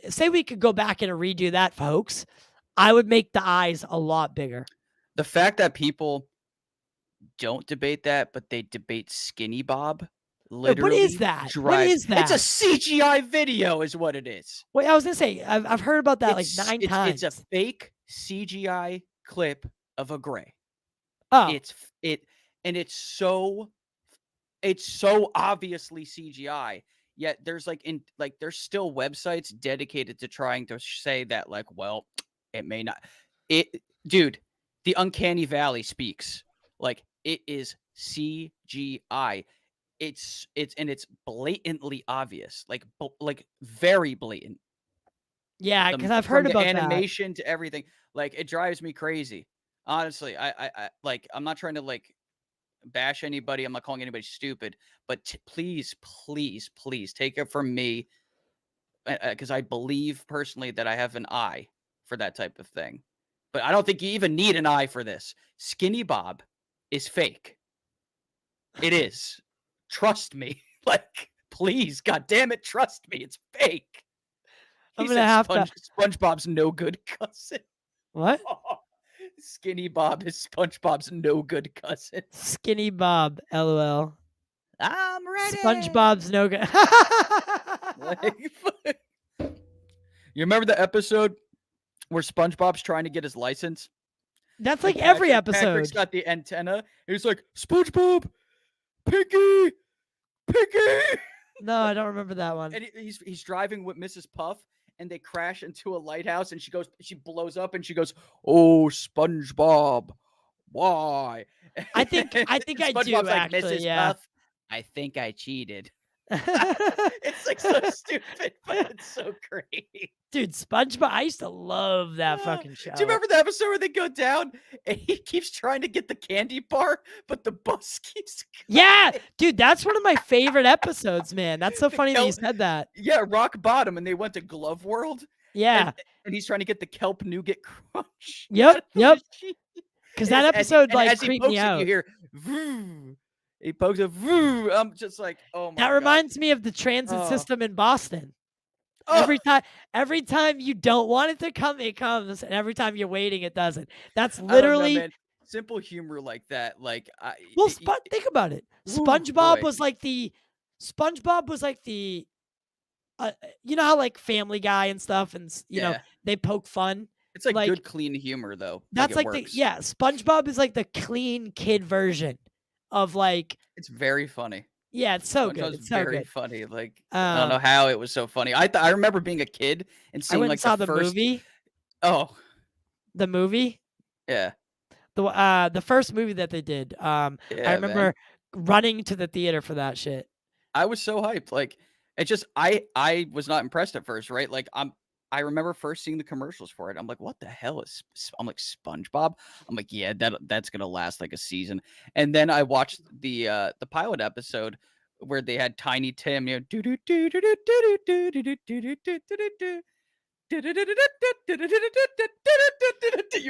say we could go back and redo that hoax, I would make the eyes a lot bigger. The fact that people don't debate that, but they debate Skinny Bob, literally. What is that? It's a CGI video, is what it is. Wait, I was gonna say I've heard about that like 9 times. It's a fake CGI clip of a gray. Oh, it's so obviously CGI. Yet there's there's still websites dedicated to trying to say that well, it may not. Dude, the Uncanny Valley speaks. It is CGI. It's blatantly obvious. Very blatant. yeah, because I've heard about the animation to everything. It drives me crazy. Honestly, I'm not trying to bash anybody. I'm not calling anybody stupid, but please take it from me, because I believe personally that I have an eye for that type of thing. But I don't think you even need an eye for this. Skinny Bob is fake. It is. Trust me. Please, God damn it, trust me. It's fake. I'm gonna have to. SpongeBob's no good cousin. What? Skinny Bob is SpongeBob's no good cousin. Skinny Bob, LOL. I'm ready. SpongeBob's no good. You remember the episode where SpongeBob's trying to get his license? That's like every episode. Patrick's got the antenna. He's like, SpongeBob, Piggy. No, I don't remember that one. And he's driving with Mrs. Puff, and they crash into a lighthouse, and she blows up, and she goes, "Oh, SpongeBob, why?" I think I do actually. Mrs. Yeah. Puff, I think I cheated. It's so stupid, but it's so great. Dude, SpongeBob, I used to love that fucking show. Do you remember the episode where they go down and he keeps trying to get the candy bar, but the bus keeps going? Yeah, dude, that's one of my favorite episodes, man. That's so funny that you said that. Yeah, rock bottom, and they went to Glove World. Yeah. And he's trying to get the kelp nougat crunch. Yep. Because that episode creeped me out. You hear, Voo. He pokes it. Voo. I'm just like, oh my God. That reminds me of the transit system in Boston. Oh. Every time you don't want it to come, it comes, and every time you're waiting, it doesn't. That's literally simple humor like that. Think about it. SpongeBob was like the you know how like Family Guy and stuff, and you know they poke fun. It's like good clean humor though. That's SpongeBob is like the clean kid version of it's very funny. Yeah, it's so good. It's so very good. funny. I don't know how it was so funny. I remember being a kid and seeing the movie. Oh, the movie. Yeah. The first movie that they did. I remember running to the theater for that shit. I was so hyped. It just I was not impressed at first, right? I remember first seeing the commercials for it. I'm like, what the hell is? I'm like, SpongeBob. I'm like, yeah, that's gonna last like a season. And then I watched the pilot episode where they had Tiny Tim, you know, you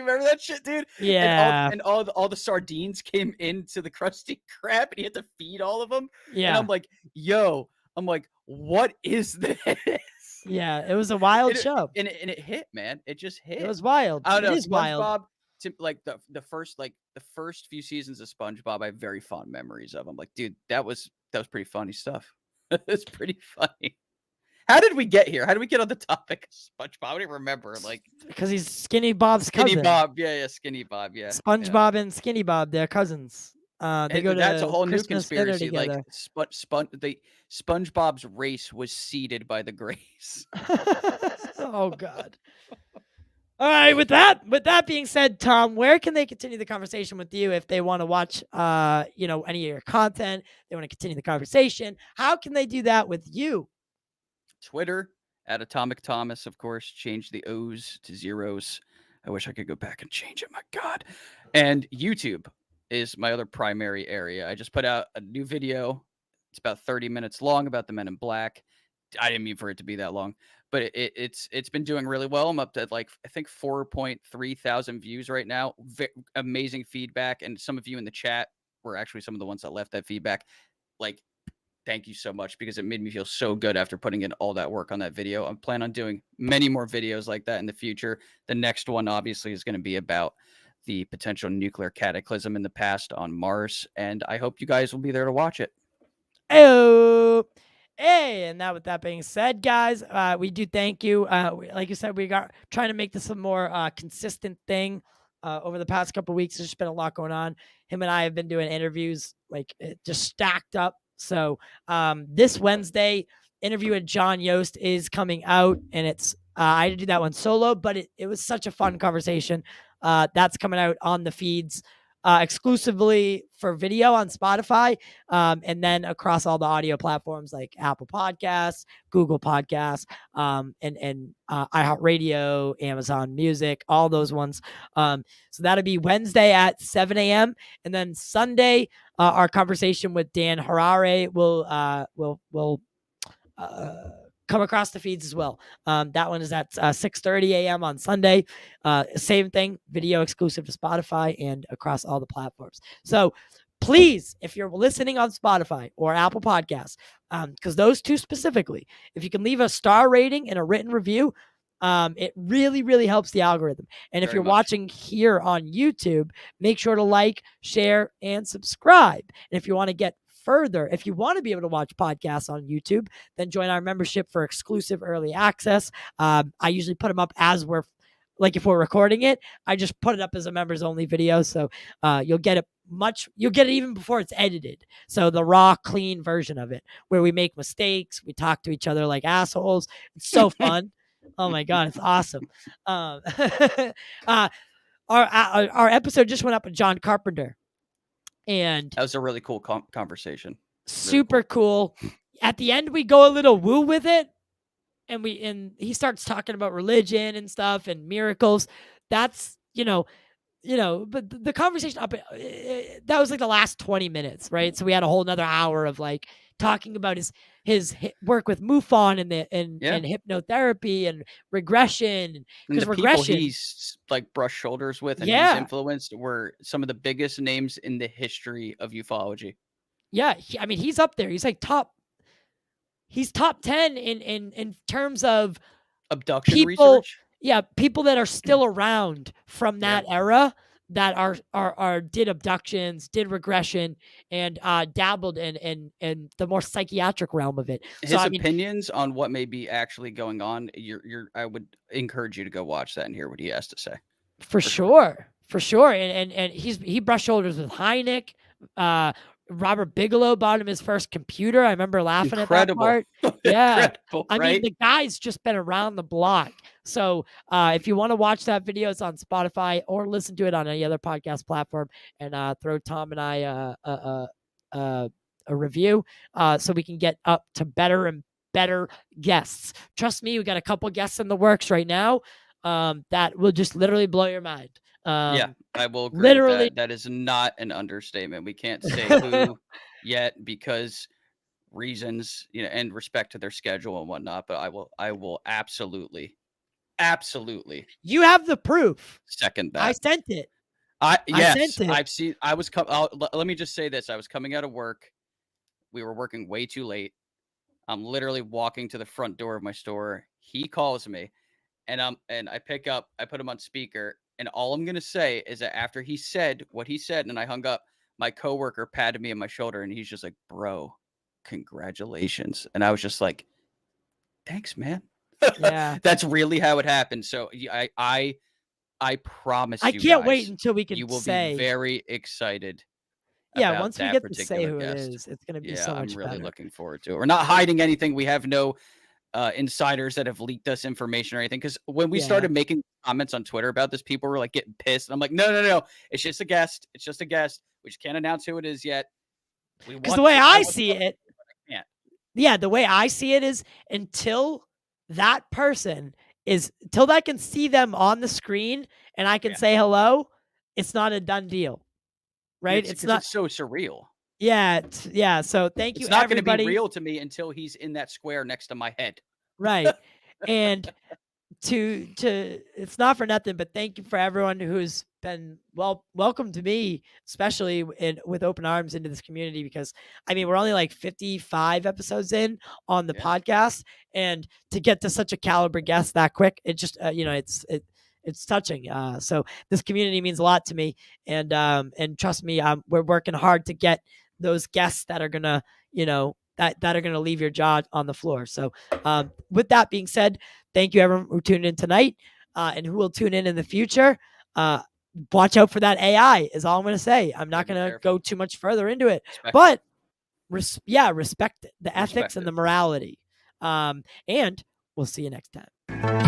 remember that shit, dude? Yeah. And all the sardines came into the Krusty Krab, and he had to feed all of them. Yeah. And I'm like, what is this? Yeah, it was a wild show, and it hit, man. It just hit. It was wild. I don't know. It is wild. The first few seasons of SpongeBob, I have very fond memories of. I'm like, dude, that was pretty funny stuff. It's pretty funny. How did we get here? How did we get on the topic of SpongeBob? I don't even remember. Because he's Skinny Bob's cousin. Skinny Bob, yeah, Skinny Bob, yeah. SpongeBob and Skinny Bob, they're cousins. They go to that's a whole Christmas new conspiracy. The SpongeBob's race was seeded by the Greys. Oh God. All right. With that being said, Tom, where can they continue the conversation with you if they want to watch, any of your content? They want to continue the conversation. How can they do that with you? Twitter At Atomic Thomas, of course, change the O's to zeros. I wish I could go back and change it. My God. And YouTube is my other primary area. I just put out a new video. It's about 30 minutes long about the Men in Black. I didn't mean for it to be that long, but it's been doing really well. I'm up to like I think 4.3 thousand views right now. Amazing feedback, and some of you in the chat were actually some of the ones that left that feedback. Like, thank you so much, because it made me feel so good after putting in all that work on that video. I'm planning on doing many more videos like that in the future. The next one obviously is going to be about the potential nuclear cataclysm in the past on Mars, and I hope you guys will be there to watch it. Oh, hey, and with that being said, guys, we do thank you. Like you said, we got trying to make this a more consistent thing. Over the past couple of weeks, there's just been a lot going on. Him and I have been doing interviews, like it just stacked up. So this Wednesday, interview with John Yost is coming out, and it's I did that one solo, but it was such a fun conversation. That's coming out on the feeds. Exclusively for video on Spotify, and then across all the audio platforms like Apple Podcasts, Google Podcasts, and iHeartRadio, Amazon Music, all those ones. So that'll be Wednesday at 7 a.m. And then Sunday, our conversation with Dan Harare will come across the feeds as well. That one is at 6:30 a.m. on Sunday. Same thing, video exclusive to Spotify and across all the platforms. So please, if you're listening on Spotify or Apple Podcasts, because those two specifically, if you can leave a star rating and a written review, it really, really helps the algorithm. And if you're watching here on YouTube, make sure to like, share, and subscribe. And if you want to get further, if you want to be able to watch podcasts on YouTube, then join our membership for exclusive early access. I usually put them up as if we're recording it, I just put it up as a members only video. So you'll get it even before it's edited. So the raw, clean version of it, where we make mistakes, we talk to each other like assholes. It's so fun. Oh my God, it's awesome. Our episode just went up with John Carpenter. And that was a really cool conversation. Super cool. At the end, we go a little woo with it, and he starts talking about religion and stuff and miracles. That's but the conversation that was like the last 20 minutes, right? So we had a whole nother hour of like talking about his work with MUFON and hypnotherapy and regression. And the people he's like brushed shoulders with and he's influenced were some of the biggest names in the history of ufology. Yeah, he's up there. He's like top 10 in terms of abduction research. Yeah, people that are still around from that era that did abductions, did regression, and dabbled in the more psychiatric realm of it. His opinions on what may be actually going on, I would encourage you to go watch that and hear what he has to say. For sure. And he brushed shoulders with Hynek. Robert Bigelow bought him his first computer. I remember laughing at that part. Yeah. I mean, the guy's just been around the block. So if you want to watch that video, it's on Spotify or listen to it on any other podcast platform, and throw Tom and I a review so we can get up to better and better guests. Trust me, we got a couple guests in the works right now that will just literally blow your mind. I will agree literally with that. That is not an understatement. We can't say who yet because reasons, and respect to their schedule and whatnot, but I will absolutely. You have the proof. Second that. I sent it. I've seen. Let me just say this. I was coming out of work. We were working way too late. I'm literally walking to the front door of my store. He calls me, and I pick up. I put him on speaker. And all I'm going to say is that after he said what he said and I hung up, my coworker patted me on my shoulder and he's just like, bro, congratulations. And I was just like, thanks, man. Yeah. That's really how it happened. So I promise you I can't wait until we can you will be very excited. Yeah, once we get to say who it is, it's going to be so much better. I'm really looking forward to it. We're not hiding anything. We have no insiders that have leaked us information or anything, because when we started making comments on Twitter about this, people were like getting pissed. I'm like, no, it's just a guest. We just can't announce who it is yet. Because the way I see it, the way I see it is until that person is, till I can see them on the screen and I can Yeah. say hello, it's not a done deal, right? It's Because not. it's so surreal. Yeah. So thank you, It's not going to be everybody. real to me until he's in that square next to my head. Right. And to it's not for nothing, but thank you for everyone who's been welcome to me, especially with open arms into this community, because I mean, we're only like 55 episodes in on the podcast, and to get to such a caliber guest that quick, it just it's touching. So this community means a lot to me, and trust me, we're working hard to get those guests that are gonna, that are gonna leave your jaw on the floor. So with that being said, thank you everyone who tuned in tonight, and who will tune in the future. Watch out for that AI is all I'm going to say. I'm not going to go too much further into it, but respect the ethics and the morality. And we'll see you next time.